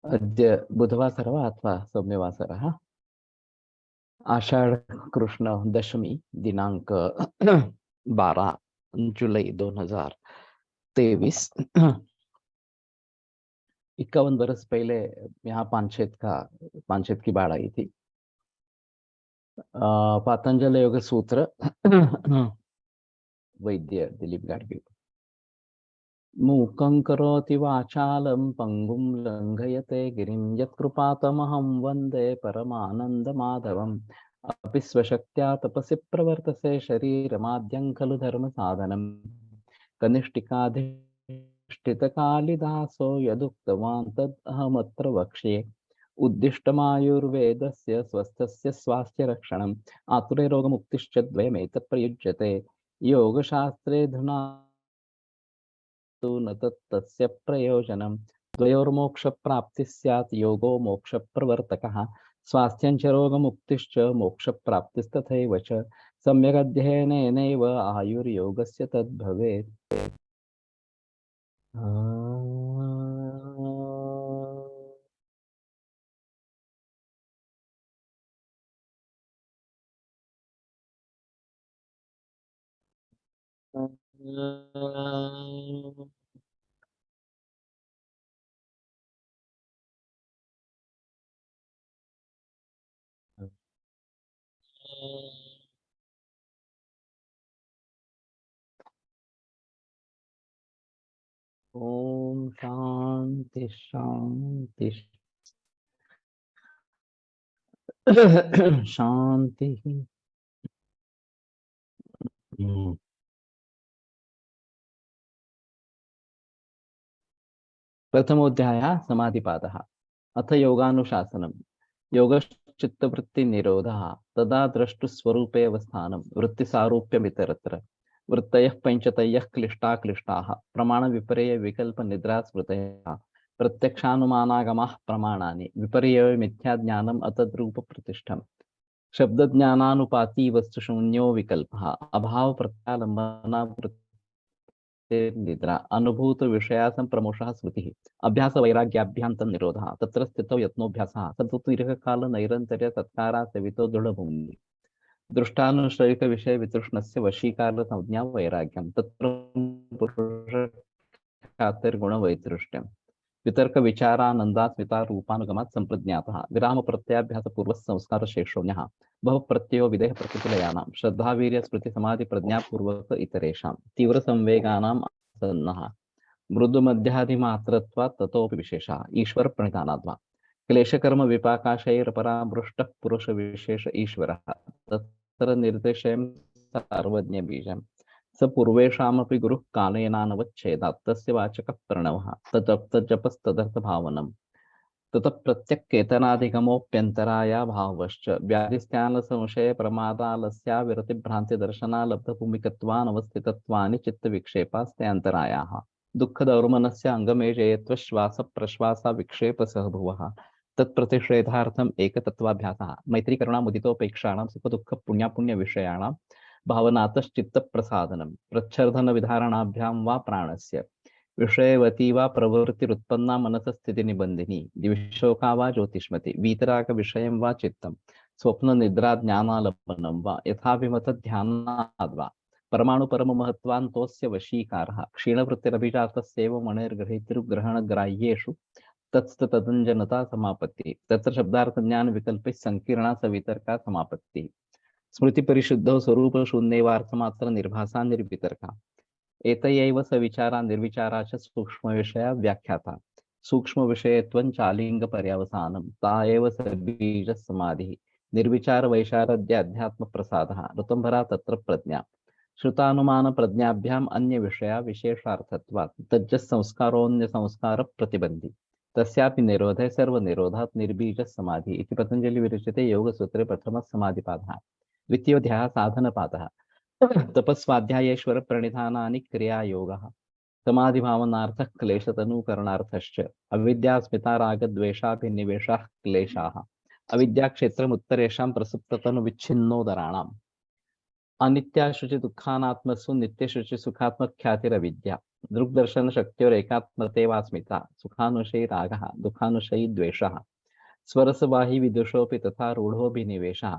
अद्य बुधवासरः वा अथवा सौम्यवासरः, आषाढ़ कृष्ण दशमी दिनांक 12 जुलाई 2023। 51 बरस पहले यहाँ पानशेत की बाढ़ आई थी। पातंजल योग सूत्र वैद्य दिलीप गाडगे। मूकं करोति वाचालं पंगुं लंघयते गिरिं यत्कृपातमहं वन्दे परमानन्दमाधवम्। अपि स्वशक्त्या तपसि प्रवर्तसे शरीरमाद्यं खलु धर्मसाधनम्। कनिष्ठिकाधिष्ठितकालिदासो यदुक्तवान् तद् अहमत्र वक्ष्ये। उद्दिष्टमायुर्वेदस्य स्वस्थस्य स्वास्थ्यरक्षणम्। आतुरे रोगमुक्तिश्च द्वयमेतत् प्रयुज्यते। योगशास्त्रे धुना न तस्य प्रयोजनं। द्वयोर्मोक्षप्राप्तिः स्यात् योगो मोक्षप्रवर्तकः। स्वास्थ्यं च रोगमुक्तिश्च मोक्षप्राप्तिस्तथैव च। सम्यगध्ययनेनैव आयुर्योगस्य तद्भवेत्। ओम शांति शांति शांति। प्रथमोऽध्यायः समाधिपादः। अथ योगानुशासनम्। योगश्चित्तवृत्तिनिरोधः तदा द्रष्टुस्वरूपे अवस्थानं वृत्तिसारूप्यमितरत्र। वृत्तयः पञ्चतयः क्लिष्टा क्लिष्टाः प्रमाणविपर्यय विकल्पनिद्रास्मृतयः। प्रत्यक्षानुमानागमाः प्रमाणानि विपर्यय मिथ्याज्ञानम् अतद्रूपप्रतिष्ठम्। शब्दज्ञानानुपाती वस्तुशून्यो विकल्पः। अभाव प्रत्यालम्बना निद्रा अनुभूत विषयासंप्रमोषः स्मृतिः। अभ्यास वैराग्याभ्यां निरोधः तत्र स्थितौ यत्नोऽभ्यासः सतु दीर्घकाल नैरन्तर्य सत्कारा सेवितो दृढभूमि। दृष्टानुश्रयिक विषय वितृष्णस्य वशीकार संज्ञा वैराग्यं तत्र पुरुषातिर्गुण वैतृष्ट्यम्। वितर्क विचारानन्दास्मिता रूपानुगमात् संप्रज्ञातः। विराम प्रत्याभ्यास पूर्व संस्कार शेषोण्यः। भव प्रत्ययो विदेह प्रकृतिलयानां श्रद्धावीर्य स्मृति समाधि प्रज्ञा पूर्वक इतरेषां तीव्र संवेगानाम् आसन्नः। मृदु मध्यादिमात्रत्वात् ततोऽपि विशेषः ईश्वर प्रणिधानाद्वा। क्लेशकर्म विपाकाशैरपरामृष्टः पुरुष विशेष ईश्वरः तत्र निर्देशं सर्वज्ञ बीजम्। स पूर्वेषामपि गुरुः कालेनानवच्छेदात् तस्य वाचकः प्रणवः तज्जपस्तदर्थभावनम्। ततः प्रत्यक्केतनाधिगमोऽप्यन्तराया भावश्च व्याधिस्थानसंशय प्रमादालस्या विरतिभ्रान्तिदर्शनालब्धभूमिकत्वानवस्थितत्वानि चित्तविक्षेपास्ते अन्तरायाः। दुःखदौर्मनस्य अङ्गमेजयत्व श्वास प्रश्वासा विक्षेपसहभुवः। तत्प्रतिषेधार्थम् एकतत्त्वाभ्यासः। मैत्रीकरुणामुदितोपेक्षाणां सुखदुःखपुण्यापुण्यविषयाणां भावनातश्चित्तप्रसादनं। प्रच्छर्दनविधारणाभ्यां वा प्राणस्य विषयवती वा प्रवृत्तिरुत्पन्ना मनसस्थितिनिबन्धिनी। दिविशोका वा ज्योतिष्मति वीतरागविषयं वा चित्तं। स्वप्ननिद्राज्ञानालम्बनं वा यथाभिमतध्यानाद् वा। परमाणुपरममहत्त्वान्तोऽस्य वशीकारः क्षीणवृत्तिरभिजातस्यैव मणिर्ग्रहीतृग्रहणग्राह्येषु तत्स्तदञ्जनता समापत्तिः। तत्र शब्दार्थज्ञानविकल्पैः सङ्कीर्णा सवितर्का समापत्तिः। स्मृतिपरिशुद्धौ स्वरूपशून्यैवार्थमात्र निर्भासा निर्वितर्का। एतयैव सविचारा निर्विचारा च सूक्ष्मविषया व्याख्याता। सूक्ष्मविषयत्वं चालिङ्गपर्यवसानं ता एव सबीजसमाधिः। निर्विचारवैशारद्याध्यात्मप्रसादः ऋतुम्भरा तत्र प्रज्ञा। श्रुतानुमानप्रज्ञाभ्याम् अन्यविषया विशेषार्थत्वात् तज्जसंस्कारोऽन्यसंस्कारप्रतिबन्धी। तस्यापि निरोधे सर्वनिरोधात् निर्बीजसमाधिः इति पतञ्जलिविरचिते योगसूत्रे प्रथमः समाधिपादः। द्वितीयोऽध्यायः साधनपादः। तपस्वाध्यायेश्वर प्रणिधानानि क्रियायोगः। समाधिभावनार्थः क्लेशतनूकरणार्थश्च। अविद्यास्मिता रागद्वेषाभिनिवेशाः क्लेशाः। अविद्याक्षेत्रमुत्तरेषां प्रसुप्ततनुविच्छिन्नोदराणाम्। अनित्याशुचि दुःखानात्मसु नित्यशुचि सुखात्मख्यातिरविद्या। दृग्दर्शन शक्ति और एकात्मते वास्मिता, सुखानुशयी रागः, दुःखानुशयी द्वेषः, स्वरसवाही विदुषोऽपि तथा रूढोऽभिनिवेशः,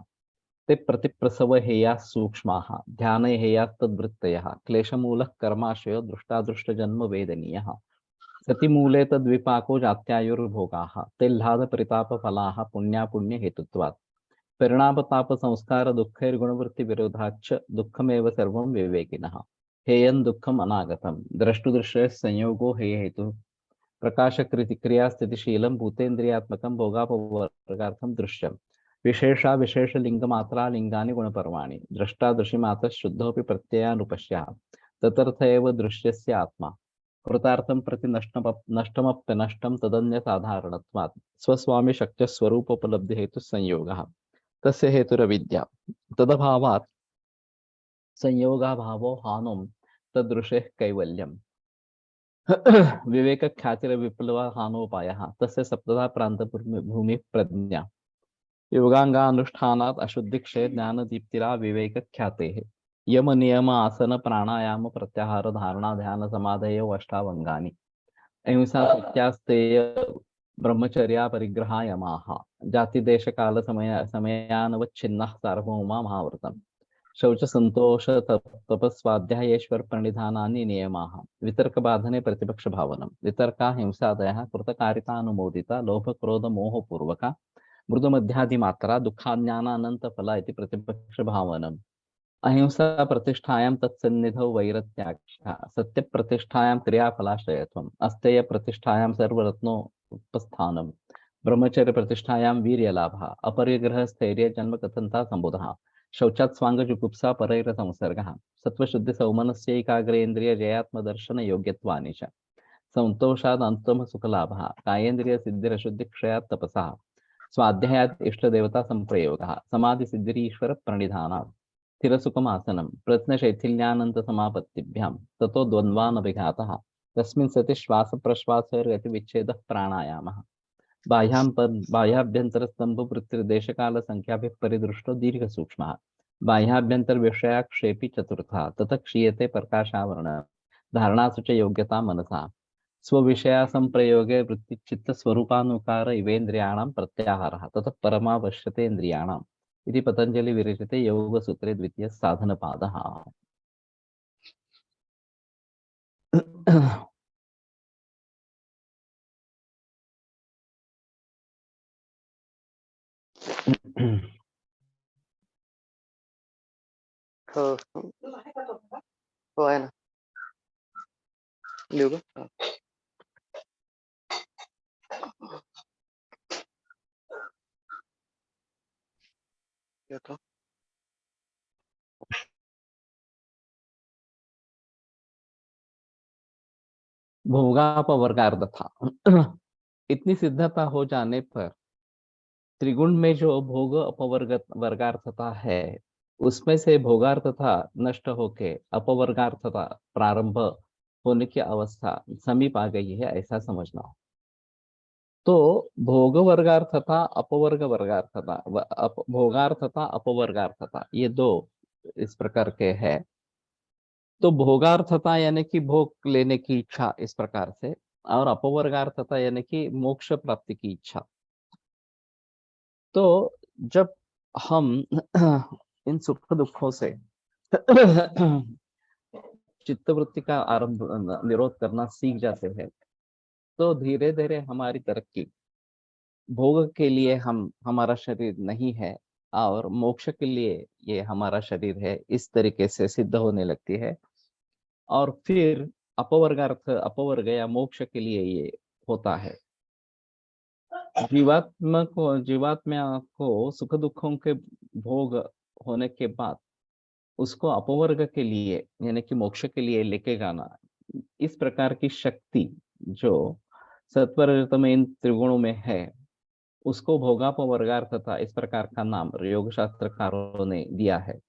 ते प्रतिप्रसव हेयाः सूक्ष्माः, ध्यान हेयास्तद्वृत्तयः, क्लेशमूलः कर्माशयो दृष्टादृष्टजन्म वेदनीयः, सतिमूले तद्विपाको जात्यायुर्भोगाः, तेह्लादपरितापफलाः पुण्यापुण्यहेतुत्वात्, परिणामतापसंस्कार दुःखैर्गुणवृत्तिविरोधाच्च दुःखमेव सर्वं विवेकिनः, हेयं दुःखम् अनागतं द्रष्टुदृश्यः संयोगो हेयहेतुः, प्रकाशकृति क्रियास्थितिशीलं भूतेन्द्रियात्मकं भोगापवर्गार्थं दृश्यम्, विशेषा विशेषलिङ्गमात्रा लिङ्गानि गुणपर्वाणि, द्रष्टा दृशिमात्रः शुद्धोऽपि प्रत्ययानुपश्यः, तदर्थ एव दृश्यस्य आत्मा, कृतार्थं प्रति नष्टमप्यनष्टं तदन्यसाधारणत्वात्, स्वस्वामी शक्त्यस्वरूपोपलब्धिहेतुः संयोगः, तस्य हेतुरविद्या, तदभावात् संयोगाभावो हानुं तदृशेः कैवल्यम्, विवेक ख्यातिर विप्लव हानोपायः, तस्य सप्तधा प्रांत भूमि प्रज्ञा, योगांगानुष्ठानात् अशुद्धिक्षय ज्ञान दीप्तिरा विवेक ख्यातेः, यम नियम आसन प्राणायाम प्रत्याहार धारणा ध्यान समाधयो अष्टावंगानि, अहिंसा सत्यास्तेय ब्रह्मचर्या परिग्रहा यमाः, जाति देश काल समयानवच्छिन्नः सार्वभौमा महाव्रतम्, शौच संतोष तपस्वाध्यायेश्वर प्रणिधानानि नियमाः, वितर्क बाधने प्रतिपक्ष भावनम, वितर्का हिंसादयः कृतकारितानुमोदिता लोभ क्रोध मोह पूर्वका, मृदु मध्यादि मात्रा दुःखाज्ञानानंत फला इति प्रतिपक्ष भावनम, अहिंसा प्रतिष्ठायां तत्सन्निधौ वैरत्याख्या, सत्य प्रतिष्ठायां क्रियाफलाश्रयत्वम्, अस्तेय प्रतिष्ठायां सर्वरत्नोपस्थानम्, ब्रह्मचर्य प्रतिष्ठायां वीर्यलाभः, अपरिग्रह स्थैर्य जन्म कथनता संबोधः, शौचात् स्वांग जुगुप्सा परैर संसर्गः, सत्वशुद्धि सौमनस्य एकाग्रेन्द्रिय जयात्मदर्शन योग्यत्वानि च, संतोषाद अंतम सुखलाभः, कायेन्द्रिय सिद्धिरशुद्धि क्षयात् तपसः, स्वाध्यायात् इष्टदेवता संप्रयोगः, समाधि सिद्धिरीश्वर प्रणिधानात्, स्थिरसुखमासनं प्रत्नशैथिल्यानंत समापत्तिभ्यां, ततो द्वन्द्वानभिघातः, तस्मिन् सति श्वास प्रश्वासैर्गतिविच्छेदः प्राणायामः, बाह्याभ्यन्तरस्तंभवृत्तिर्देशकाल संख्याभिः परिदृष्टो दीर्घसूक्ष्मः, बाह्याभ्यंतर विषयाक्षेपी चतुर्था, ततः क्षीयते प्रकाशावरण, धारणासु च योग्यता मनसा, स्वविषया संप्रयोगे वृत्तिचित्त स्वरूपानुकार इवेन्द्रियाणां प्रत्याहारः, ततः परमावश्यते इन्द्रियाणाम् इति पतंजलि विरचिते योग सूत्रे द्वितीय साधन पादः। हो आहे ना देऊ का येतो भोगापवर्गार्थ था। इतनी सिद्धता हो जाने पर त्रिगुण में जो भोग अपवर्ग वर्गार्थता है, उसमें से भोगार्थता नष्ट होके अपवर्गार्थता प्रारंभ होने की अवस्था समीप आ गई है, ऐसा समझना। तो भोग वर्गार्थता अपवर्ग वर्गार्थता भोगार्थता अपवर्गार्थता ये दो इस प्रकार के है। तो भोगार्थता यानी कि भोग लेने की इच्छा इस प्रकार से, और अपवर्गार्थता यानी कि मोक्ष प्राप्ति की इच्छा। तो जब हम इन सुख दुखों से चित्तवृत्ति का आरंभ निरोध करना सीख जाते हैं, तो धीरे धीरे हमारी तरक्की, भोग के लिए हम हमारा शरीर नहीं है और मोक्ष के लिए ये हमारा शरीर है, इस तरीके से सिद्ध होने लगती है। और फिर अपवर्गार्थ अपवर्ग या मोक्ष के लिए ये होता है। जीवात्मा को सुख दुखों के भोग होने के बाद उसको अपवर्ग के लिए यानी कि मोक्ष के लिए लेके जाना, इस प्रकार की शक्ति जो सत्वर रजतम इन त्रिगुणों में है, उसको भोगापवर्गार्थता इस प्रकार का नाम योग शास्त्रकारों ने दिया है।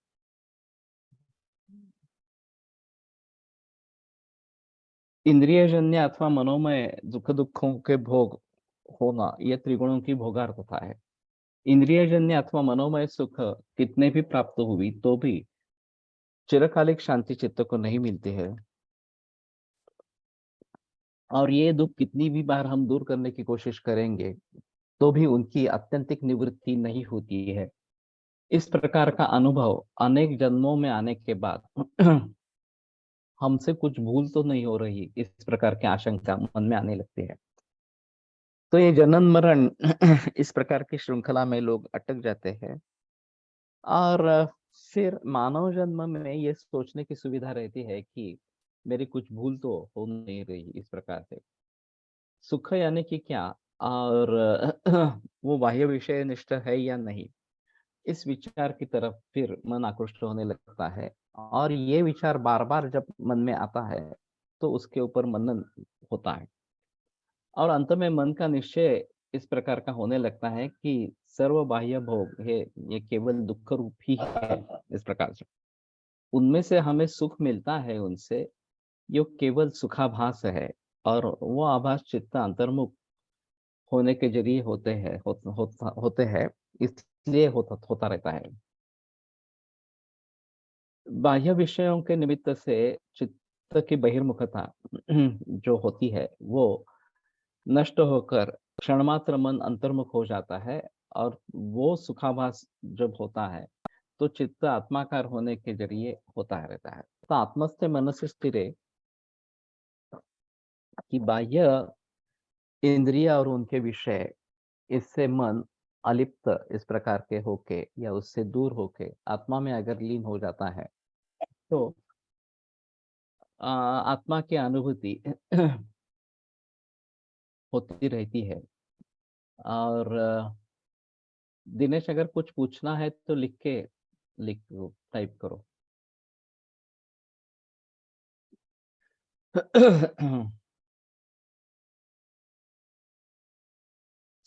इंद्रियजन्य अथवा मनोमय दुख दुखों के भोग होना, यह त्रिगुणों की भोगार्थता है। इंद्रियजन्य अथवा मनोमय सुख कितने भी प्राप्त हुई तो भी चिरकालिक शांति चित्त को नहीं मिलती है। और ये दुःख कितनी भी बार हम दूर करने की कोशिश करेंगे, तो भी उनकी आत्यंतिक निवृत्ति नहीं होती है। इस प्रकार का अनुभव अनेक जन्मों में आने के बाद हमसे कुछ भूल तो नहीं हो रही, इस प्रकार की आशंका मन में आने लगती है। तो ये जनन-मरण इस प्रकार की श्रृंखला में लोग अटक जाते हैं और फिर मानव जन्म में ये सोचने की सुविधा रहती है कि मेरी कुछ भूल तो हो नहीं रही इस प्रकार से। सुख यानी कि क्या और वो बाह्य विषय निष्ठ है या नहीं, इस विचार की तरफ फिर मन आकृष्ट होने लगता है और ये विचार बार-बार जब मन में आता है, तो उसके ऊपर मनन होता है और अंत में मन का निश्चय इस प्रकार का होने लगता है कि सर्व बाह्य भोग ये केवल दुःख रूप ही है, इस प्रकार से। उनमें से हमें सुख मिलता है उनसे, यो केवल सुखाभास है और वो आभास चित्त अंतर्मुख होने के ज़रिए होते हैं, इसलिए होता रहता है। बाह्य विषयों के निमित्त से चित्त की बहिर्मुखता जो होती है, वो नष्ट होकर क्षणमात्र मन अंतर्मुख हो जाता है और वो सुखाभास जब होता है, तो चित्त आत्माकार होने के ज़रिए होता रहता है। तो आत्मस्थ मनसि स्थिरे कि बाह्य इंद्रिय और उनके विषय, इससे मन अलिप्त इस प्रकार के होके या उससे दूर होके आत्मा में अगर लीन हो जाता है, तो आत्मा की अनुभूति होती रहती है और दिनेश अगर कुछ पूछना है तो लिख लो, टाइप करो।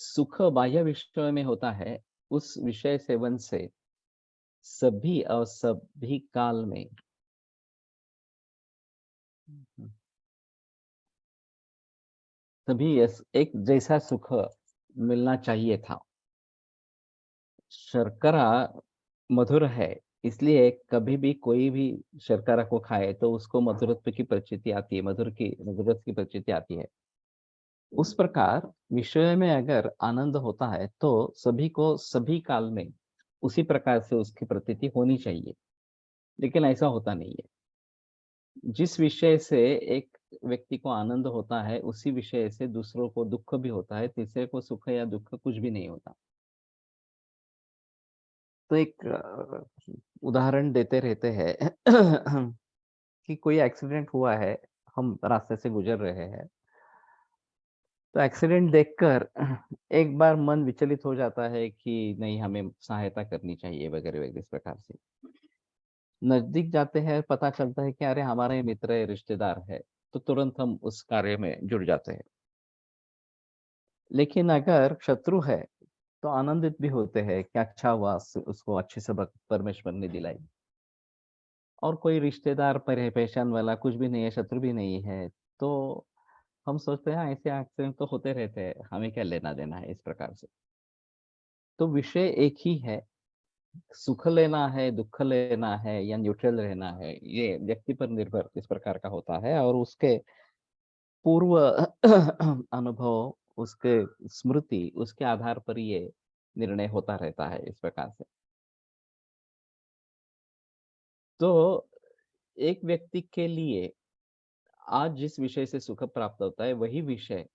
सुख बाह्य विषय में होता है, उस विषय सेवन से सभी और सभी काल में सभी एक जैसा सुख मिलना चाहिए था। शर्करा मधुर है, इसलिए कभी भी कोई भी शर्करा को खाए तो उसको मधुरत्व की प्रतीति आती है, मधुरत की प्रतीति आती है। उस प्रकार विषय में अगर आनंद होता है, तो सभी को सभी काल में उसी प्रकार से उसकी प्रतीति होनी चाहिए, लेकिन ऐसा होता नहीं है। जिस विषय से एक व्यक्ति को आनंद होता है, उसी विषय से दूसरों को दुःख भी होता है, तीसरे को सुख या दुःख कुछ भी नहीं होता। तो एक उदाहरण देते रहते हैं कि कोई एक्सीडेंट हुआ है, हम रास्ते से गुजर रहे हैं, तो एक्सीडेंट देखकर एक बार मन विचलित हो जाता है कि नहीं हमें सहायता करनी चाहिए वगैरह-वगैरह इस प्रकार से। नज़दीक जाते हैं, पता चलता है कि अरे हमारा ही मित्र है, रिश्तेदार है, तो तुरंत हम उस कार्य में जुड़ जाते हैं। लेकिन अगर शत्रु है, तो आनंदित भी होते हैं कि अच्छा हुआ उसको अच्छी सबक परमेश्वर ने दिलाई। और कोई रिश्तेदार पहचान वाला कुछ भी नहीं है, शत्रु भी नहीं है, तो हम सोचते हैं हाँ, ऐसे एक्सीडेंट तो होते रहते हैं, हमें क्या लेना-देना है इस प्रकार से। तो विषय एक ही है, सुख लेना है, दुःख लेना है या न्यूट्रल रहना है, ये व्यक्ति पर निर्भर इस प्रकार का होता है और उसके पूर्व अनुभव, उसके स्मृति, उसके आधार पर ये निर्णय होता रहता है इस प्रकार से। तो एक व्यक्ति के लिए आज जिस विषय से सुख प्राप्त होता है, वही विषय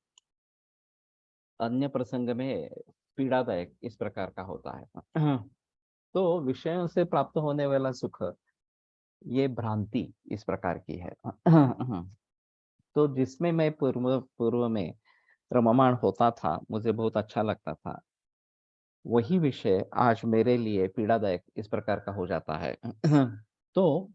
अन्य प्रसंग में पीड़ादायक इस प्रकार का होता है। तो विषयों से प्राप्त होने वाला सुख, ये भ्रांति इस प्रकार की है। तो जिसमें मैं पूर्व पूर्व में रममाण होता था, मुझे बहुत अच्छा लगता था, वही विषय आज मेरे लिए पीड़ादायक इस प्रकार का हो जाता है। तो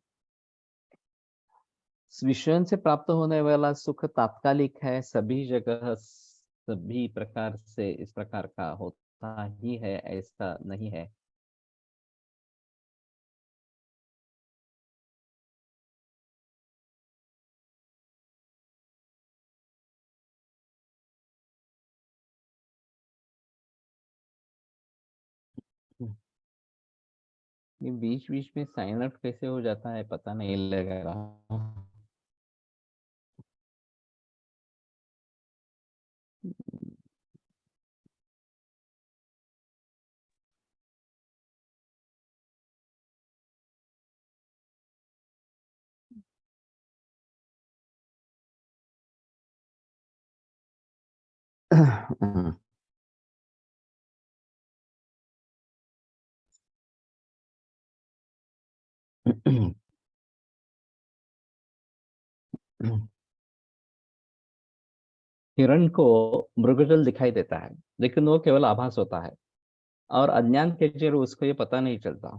विषयों से प्राप्त होने वाला सुख तात्कालिक है, सभी जगह सभी प्रकार से इस प्रकार का होता ही है, ऐसा नहीं है। ये बीच-बीच में साइन आउट कैसे हो जाता है पता नहीं लग रहा। हिरण को मृगजल दिखाई देता है, लेकिन वो केवल आभास होता है और अज्ञान के जरिए उसको ये पता नहीं चलता।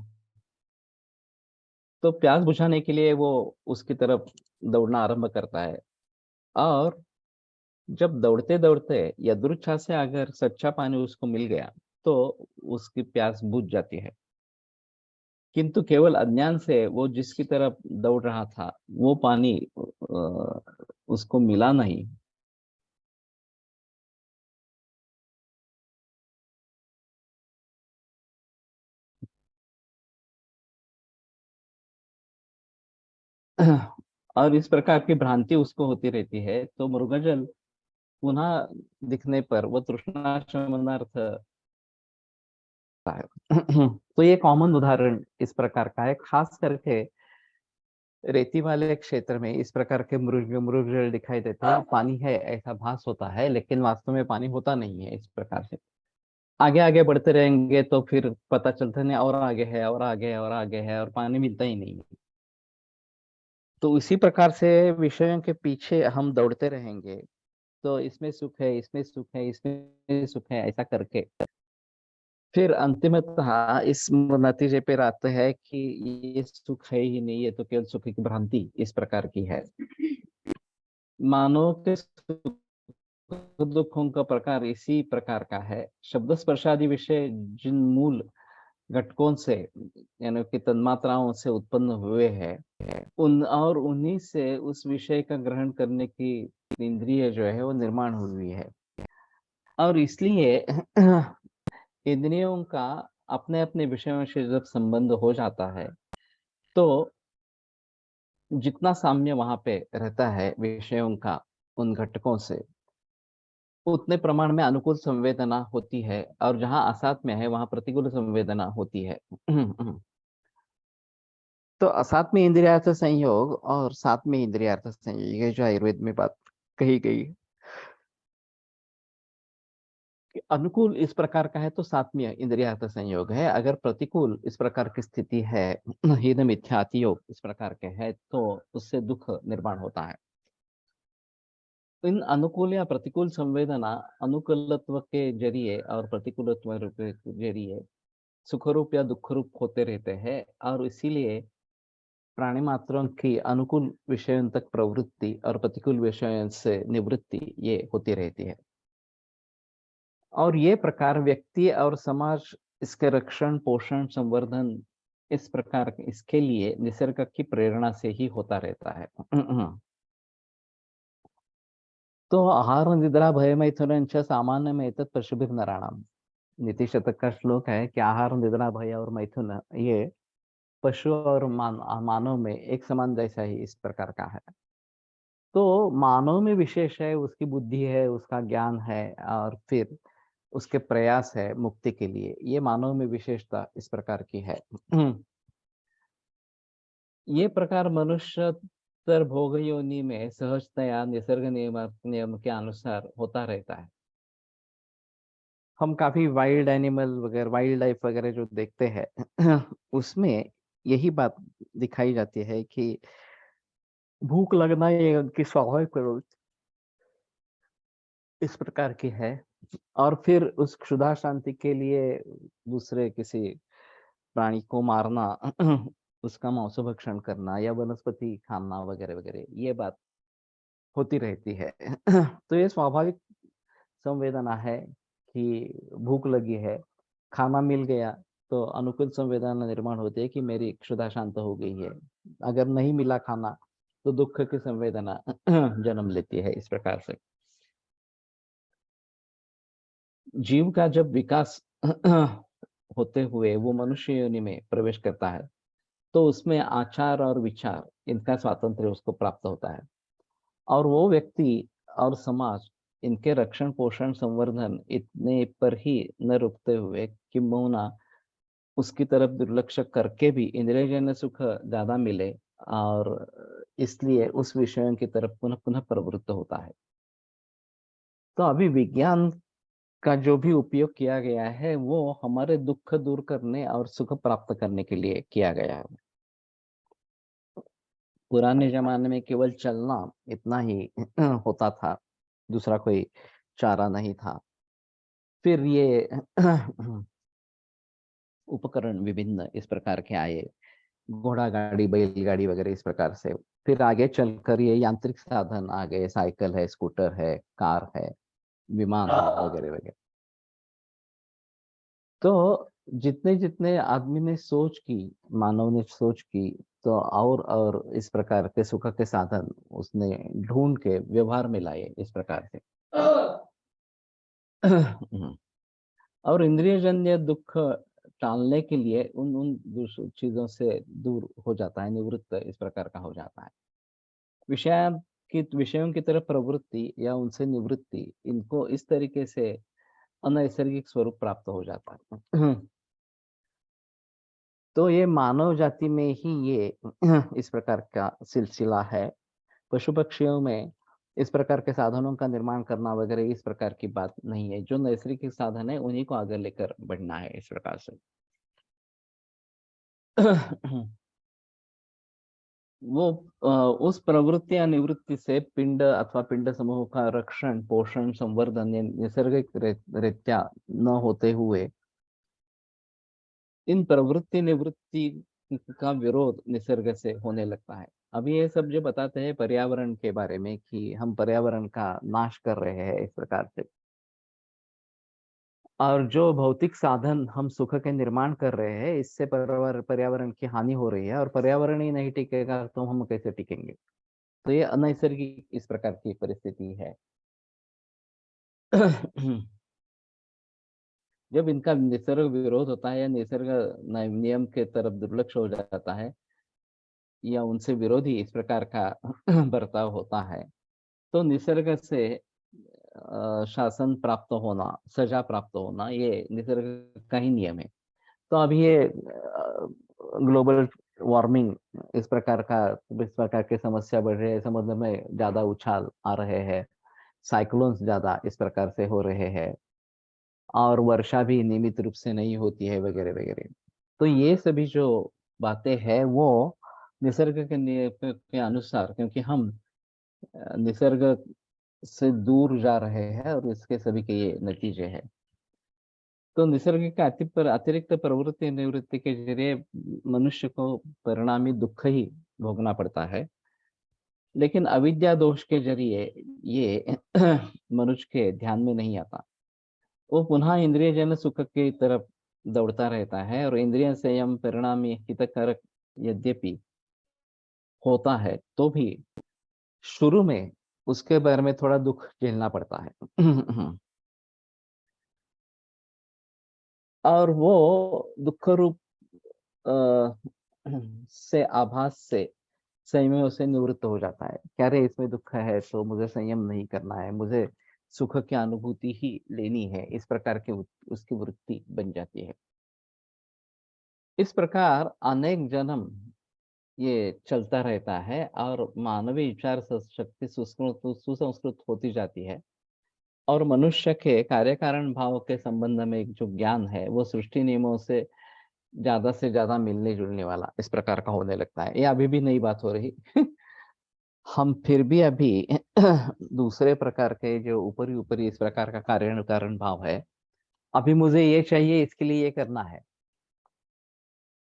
तो प्यास बुझाने के लिए वो उसकी तरफ दौड़ना आरंभ करता है, और जब दौड़ते-दौड़ते यदृच्छा से अगर सच्चा पानी उसको मिल गया, तो उसकी प्यास बुझ जाती है। किंतु केवल अज्ञान से वो जिसकी तरफ दौड़ रहा था, वो पानी उसको मिला नहीं। और इस प्रकार की भ्रांति उसको होती रहती है, तो मृगजल पुनः दिखने पर वो तृष्णा शमनार्थ तो ये कॉमन उदाहरण इस प्रकार का है, खास करके रेती वाले क्षेत्र में इस प्रकार के मृगजल दिखाई देते हैं। पानी है ऐसा भास होता है, लेकिन वास्तव में पानी होता नहीं है। इस प्रकार से आगे आगे बढ़ते रहेंगे तो फिर पता चलता नहीं, और आगे है और आगे है और आगे है, और पानी मिलता ही नहीं है। तो इसी प्रकार से विषयों के पीछे हम दौड़ते रहेंगे, तो इसमें सुख है, इसमें सुख है, इसमें सुख है, ऐसा करके फिर अंतिमतः इस नतीजे पे आते हैं कि ये सुख है ही नहीं, ये तो केवल सुख की भ्रांति इस प्रकार की है। मानव के सुख दुखों का प्रकार इसी प्रकार का है। शब्द स्पर्शादि विषय जिन मूल घटकों से, यानी कि तन्मात्राओं से उत्पन्न हुए हैं, उन और उन्हीं से उस विषय का ग्रहण करने की इंद्रिय जो है वो निर्माण हुई है। और इसलिए इंद्रियों का अपने अपने विषयों से जब संबंध हो जाता है, तो जितना साम्य वहां पे रहता है विषयों का उन घटकों से, उतने प्रमाण में अनुकूल संवेदना होती है, और जहां असात्म्य है वहां प्रतिकूल संवेदना होती है। तो असात्म्य इंद्रियार्थ संयोग और सात्म्य इंद्रियार्थ संयोग, ये जो आयुर्वेद में बात कही गई कि अनुकूल इस प्रकार का है तो सात्म्य इंद्रियार्थ संयोग है, अगर प्रतिकूल इस प्रकार की स्थिति है, हीन मिथ्याति योग इस प्रकार के है, तो उससे दुख निर्माण होता है। इन अनुकूल या प्रतिकूल संवेदना अनुकूलत्व के जरिए और प्रतिकूलत्व रूप के जरिए सुख रूप या दुख रूप होते रहते हैं, और इसीलिए प्राणी मात्रों की अनुकूल विषयों तक प्रवृत्ति और प्रतिकूल विषयों से निवृत्ति ये होती रहती है। और ये प्रकार व्यक्ति और समाज इसके रक्षण, पोषण, संवर्धन इस प्रकार इसके लिए निसर्ग की प्रेरणा से ही होता रहता है। तो आहार निद्रा भय मैथुन सामान्य एतत् पशुभिर्नराणाम, नीति शतक का श्लोक है कि आहार निद्रा भय और मैथुन ये पशु और मानव में एक समान जैसा ही इस प्रकार का है। तो मानव में विशेष है, उसकी बुद्धि है, उसका ज्ञान है, और फिर उसके प्रयास है मुक्ति के लिए, ये मानव में विशेषता इस प्रकार की है। ये प्रकार मनुष्य भोग योनि में सहजतया निसर्ग नियम के अनुसार होता रहता है। हम काफी वाइल्ड एनिमल वगैरह, वाइल्ड लाइफ वगैरह जो देखते हैं उसमें यही बात दिखाई जाती है कि भूख लगना ये उनकी स्वाभाविक प्रवृत्ति इस प्रकार की है, और फिर उस क्षुधा शांति के लिए दूसरे किसी प्राणी को मारना, उसका मांस भक्षण करना या वनस्पति खाना वगैरह वगैरह, ये बात होती रहती है। तो ये स्वाभाविक संवेदना है कि भूख लगी है, खाना मिल गया तो अनुकूल संवेदना निर्माण होती है कि मेरी क्षुधा शांत हो गई है। अगर नहीं मिला खाना तो दुख की संवेदना जन्म लेती है। इस प्रकार से जीव का जब विकास होते हुए वो मनुष्य योनि में प्रवेश करता है, तो उसमें आचार और विचार इनका स्वातंत्र्य उसको प्राप्त होता है, और वो व्यक्ति और समाज इनके रक्षण, पोषण, संवर्धन इतने पर ही न रुकते हुए किंबहुना उसकी तरफ दुर्लक्ष्य करके भी इंद्रियजन्य सुख ज्यादा मिले, और इसलिए उस विषयों की तरफ पुनः पुनः प्रवृत्त होता है। तो अभी विज्ञान का जो भी उपयोग किया गया है वो हमारे दुख दूर करने और सुख प्राप्त करने के लिए किया गया है। पुराने जमाने में केवल चलना इतना ही होता था, दूसरा कोई चारा नहीं था। फिर ये उपकरण विभिन्न इस प्रकार के आए, घोड़ा गाड़ी, बैलगाड़ी वगैरह इस प्रकार से। फिर आगे चलकर ये यांत्रिक साधन आ गए, साइकिल है, स्कूटर है, कार है, विमान है वगैरह वगैरह। तो जितने जितने आदमी ने सोच की, मानव ने सोच की, तो और इस प्रकार के सुख के साधन उसने ढूंढ के व्यवहार में लाए इस प्रकार से। और इंद्रियजन्य दुख टालने के लिए उन उन चीजों से दूर हो जाता है, निवृत्त इस प्रकार का हो जाता है। विषयों की तरफ प्रवृत्ति या उनसे निवृत्ति, इनको इस तरीके से अनैसर्गिक स्वरूप प्राप्त हो जाता है। तो ये मानव जाति में ही ये इस प्रकार का सिलसिला है। पशु पक्षियों में इस प्रकार के साधनों का निर्माण करना वगैरह इस प्रकार की बात नहीं है। जो नैसर्गिक साधन है उन्हीं को आगे लेकर बढ़ना है इस प्रकार से। वो उस प्रवृत्ति या निवृत्ति से पिंड अथवा पिंड समूह का रक्षण, पोषण, संवर्धन नैसर्गिक रीत्या न होते हुए इन प्रवृत्ति निवृत्ति का विरोध निसर्ग से होने लगता है। अभी ये सब जो बताते हैं पर्यावरण के बारे में कि हम पर्यावरण का नाश कर रहे हैं इस प्रकार से, और जो भौतिक साधन हम सुख के निर्माण कर रहे हैं इससे पर्यावरण की हानि हो रही है, और पर्यावरण ही नहीं टिकेगा तो हम कैसे टिकेंगे। तो ये अनैसर्गिक इस प्रकार की परिस्थिति है। जब इनका निसर्ग विरोध होता है या निसर्ग नियम के तरफ दुर्लक्ष हो जाता है या उनसे विरोधी इस प्रकार का बर्ताव होता है, तो निसर्ग से शासन प्राप्त होना, सजा प्राप्त होना, ये निसर्ग का ही नियम है। तो अभी ये ग्लोबल वार्मिंग इस प्रकार की समस्या बढ़ रही है, समुद्र में ज्यादा उछाल आ रहे हैं, साइक्लोन्स ज्यादा इस प्रकार से हो रहे हैं, और वर्षा भी नियमित रूप से नहीं होती है वगैरह वगैरह। तो ये सभी जो बातें हैं वो निसर्ग के नियम के अनुसार, क्योंकि हम निसर्ग से दूर जा रहे हैं और इसके सभी के ये नतीजे हैं। तो निसर्ग के अतिरिक्त प्रवृत्ति निवृत्ति के जरिए मनुष्य को परिणामी दुख ही भोगना पड़ता है। लेकिन अविद्या दोष के जरिए ये मनुष्य के ध्यान में नहीं आता। वो पुनः इंद्रिय जन सुख की तरफ दौड़ता रहता है, और इंद्रिय संयम परिणामी हितकारक यद्यपि होता है तो भी शुरू में उसके बारे में थोड़ा दुख झेलना पड़ता है। और वो दुख रूप से आभास से संयम से निवृत्त हो जाता है। क्या रे, इसमें दुख है तो मुझे संयम नहीं करना है, मुझे सुख की अनुभूति ही लेनी है, इस प्रकार की उसकी वृत्ति बन जाती है। इस प्रकार अनेक जन्म ये चलता रहता है और मानवीय विचार शक्ति सुसंस्कृत होती जाती है, और मनुष्य के कार्य कारण भाव के संबंध में एक जो ज्ञान है वो सृष्टि नियमों से ज्यादा मिलने जुलने वाला इस प्रकार का होने लगता है। ये अभी भी नई बात हो रही। हम फिर भी अभी दूसरे प्रकार के जो ऊपरी ऊपरी इस प्रकार का कार्य कारण भाव है, अभी मुझे ये चाहिए इसके लिए ये करना है,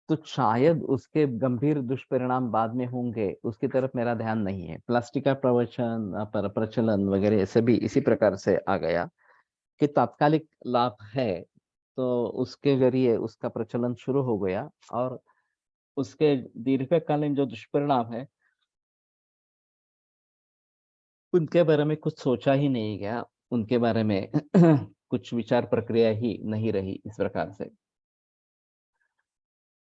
तो शायद उसके गंभीर दुष्परिणाम बाद में होंगे, उसकी तरफ मेरा ध्यान नहीं है। प्लास्टिक का प्रचलन वगैरह सभी इसी प्रकार से आ गया कि तात्कालिक लाभ है तो उसके जरिए उसका प्रचलन शुरू हो गया, और उसके दीर्घकालीन जो दुष्परिणाम है उनके बारे में कुछ सोचा ही नहीं गया, उनके बारे में कुछ विचार प्रक्रिया ही नहीं रही इस प्रकार से।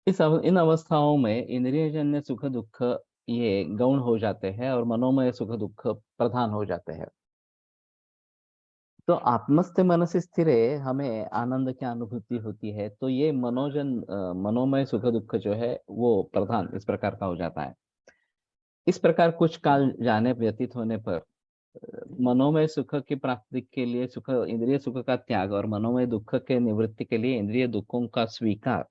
इन अवस्थाओं में इंद्रियजन्य सुख दुख ये गौण हो जाते हैं और मनोमय सुख दुख प्रधान हो जाते हैं। तो आत्मस्थ मनस स्थिरे हमें आनंद की अनुभूति होती है, तो ये मनोमय सुख दुख जो है वो प्रधान इस प्रकार का हो जाता है। इस प्रकार कुछ काल जाने व्यतीत होने पर मनोमय सुख की प्राप्ति के लिए सुख इंद्रिय सुख का त्याग और मनोमय दुख के निवृत्ति के लिए इंद्रिय दुखों का स्वीकार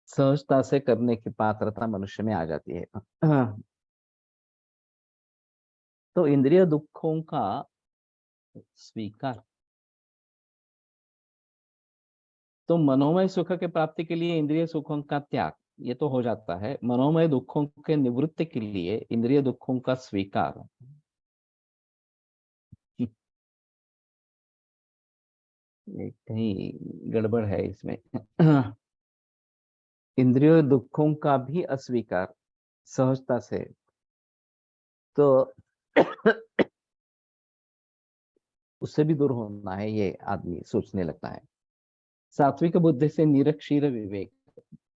सहजता से करने की पात्रता मनुष्य में आ जाती है। तो इंद्रिय दुखों का स्वीकार, तो मनोमय सुख के प्राप्ति के लिए इंद्रिय सुखों का त्याग ये तो हो जाता है, मनोमय दुखों के निवृत्ति के लिए इंद्रिय दुखों का स्वीकार। कहीं गड़बड़ है इसमें। इंद्रिय दुखों का भी अस्वीकार सहजता से, तो उससे भी दूर होना है, ये आदमी सोचने लगता है। सात्विक बुद्धि से निरक्षीर विवेक,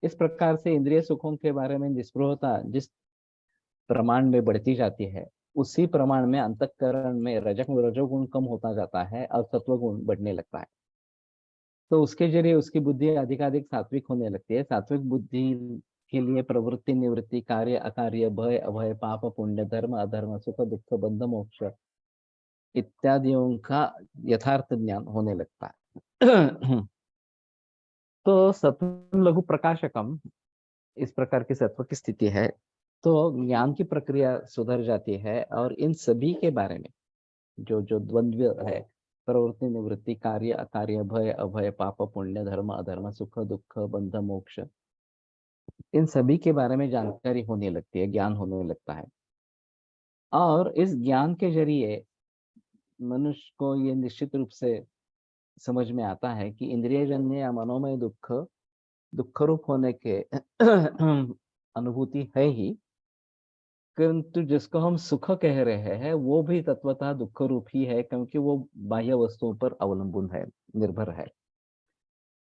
इस प्रकार से इंद्रिय सुखों के बारे में निस्पृहता जिस प्रमाण में बढ़ती जाती है, उसी प्रमाण में अंतःकरण में रजोगुण कम होता जाता है और सत्वगुण बढ़ने लगता है। तो उसके जरिए उसकी बुद्धि अधिकाधिक सात्विक होने लगती है। सात्विक बुद्धि के लिए प्रवृत्ति निवृत्ति कार्य अकार्य भय अभय पाप पुण्य धर्म अधर्म सुख दुख बंध मोक्ष इत्यादियों का यथार्थ ज्ञान होने लगता है। तो सत्व लघु प्रकाशकम, इस प्रकार की सत्व की स्थिति है तो ज्ञान की प्रक्रिया सुधर जाती है और इन सभी के बारे में जो जो द्वंद्व है, प्रवृत्ति निवृत्ति कार्य अकार्य भय अभय पाप पुण्य धर्म अधर्म सुख दुख बंध मोक्ष, इन सभी के बारे में जानकारी होने लगती है, ज्ञान होने लगता है। और इस ज्ञान के जरिए मनुष्य को ये निश्चित रूप से समझ में आता है कि इंद्रियजन्य या मनोमय दुख दुख रूप होने के अनुभूति है ही, किंतु जिसको हम सुख कह रहे हैं वो भी तत्वतः दुख रूप ही है, क्योंकि वो बाह्य वस्तुओं पर अवलंबन है, निर्भर है।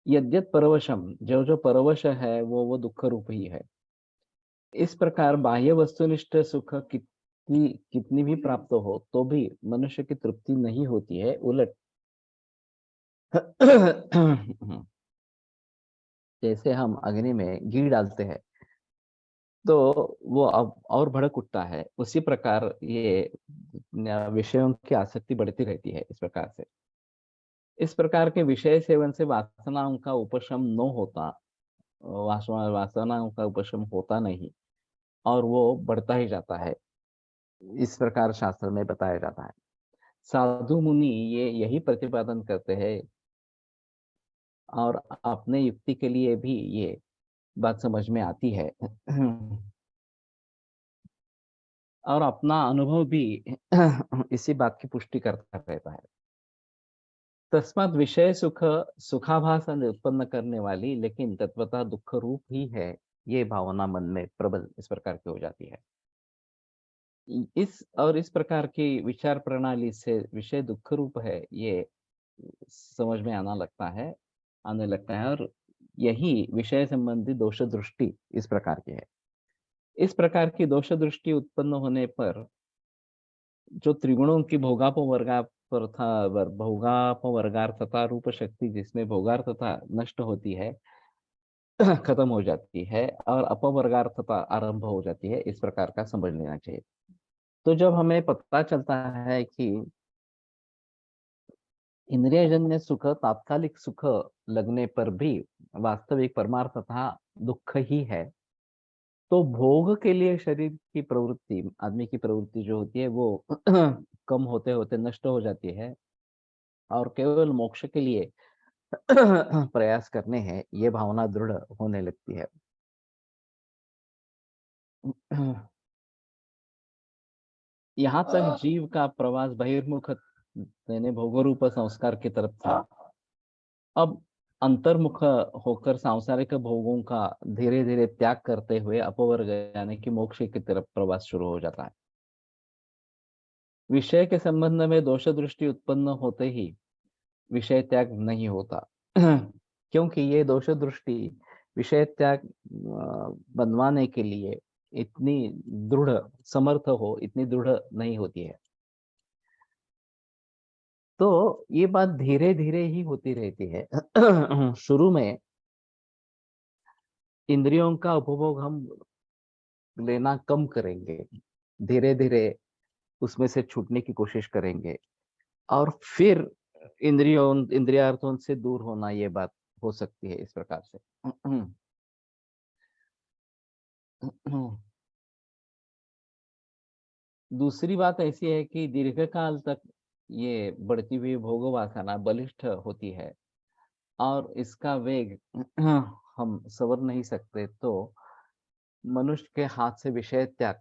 यद्यत परवशम, जो जो परवश है वो दुख रूप ही है। इस प्रकार बाह्य वस्तुनिष्ठ सुख कितनी भी प्राप्त हो तो भी मनुष्य की तृप्ति नहीं होती है, उलट जैसे हम अग्नि में घी डालते हैं तो वो अब और भड़क उठता है, उसी प्रकार ये विषयों की आसक्ति बढ़ती रहती है। इस प्रकार से, इस प्रकार के विषय सेवन से वासनाओं का उपशम न होता, वासनाओं का उपशम होता नहीं और वो बढ़ता ही जाता है। इस प्रकार शास्त्र में बताया जाता है। साधु मुनि ये यही प्रतिपादन करते हैं और अपने युक्ति के लिए भी ये बात समझ में आती है और अपना अनुभव भी इसी बात की पुष्टि करता रहता है। तस्मात विषय सुख सुखाभास उत्पन्न करने वाली लेकिन तत्वतः दुख रूप ही है, ये भावना मन में प्रबल इस प्रकार की हो जाती है। इस प्रकार की विचार प्रणाली से विषय दुख रूप है ये समझ में आने लगता है और यही विषय संबंधी दोष दृष्टि इस प्रकार की है। इस प्रकार की दोष दृष्टि उत्पन्न होने पर जो त्रिगुणों की भोगापवर्गार्थता रूप शक्ति जिसमें भोगार्थता नष्ट होती है, खत्म हो जाती है और अपवर्गार्थता आरंभ हो जाती है, इस प्रकार का समझ लेना चाहिए। तो जब हमें पता चलता है कि इंद्रियजन्य सुख तात्कालिक सुख लगने पर भी वास्तविक परमार्थ तथा दुख ही है, तो भोग के लिए शरीर की प्रवृत्ति, आदमी की प्रवृत्ति जो होती है वो कम होते होते नष्ट हो जाती है और केवल मोक्ष के लिए प्रयास करने हैं, ये भावना दृढ़ होने लगती है। यहाँ तक जीव का प्रवास बहिर्मुख यानी भोगरूप संस्कार की तरफ था। अब अंतर्मुख होकर सांसारिक भोगों का धीरे धीरे त्याग करते हुए अपवर्ग यानी कि मोक्ष की तरफ प्रवास शुरू हो जाता है। विषय के संबंध में दोष दृष्टि उत्पन्न होते ही विषय त्याग नहीं होता, क्योंकि ये दोष दृष्टि विषय त्याग बनवाने के लिए इतनी दृढ़ समर्थ हो, इतनी दृढ़ नहीं होती है। तो ये बात धीरे धीरे ही होती रहती है। शुरू में इंद्रियों का उपभोग हम लेना कम करेंगे, धीरे धीरे उसमें से छूटने की कोशिश करेंगे और फिर इंद्रियार्थों से दूर होना, ये बात हो सकती है इस प्रकार से। दूसरी बात ऐसी है कि दीर्घकाल तक ये बढ़ती हुई भोग वासना बलिष्ठ होती है और इसका वेग हम सवर नहीं सकते, तो मनुष्य के हाथ से विषय त्याग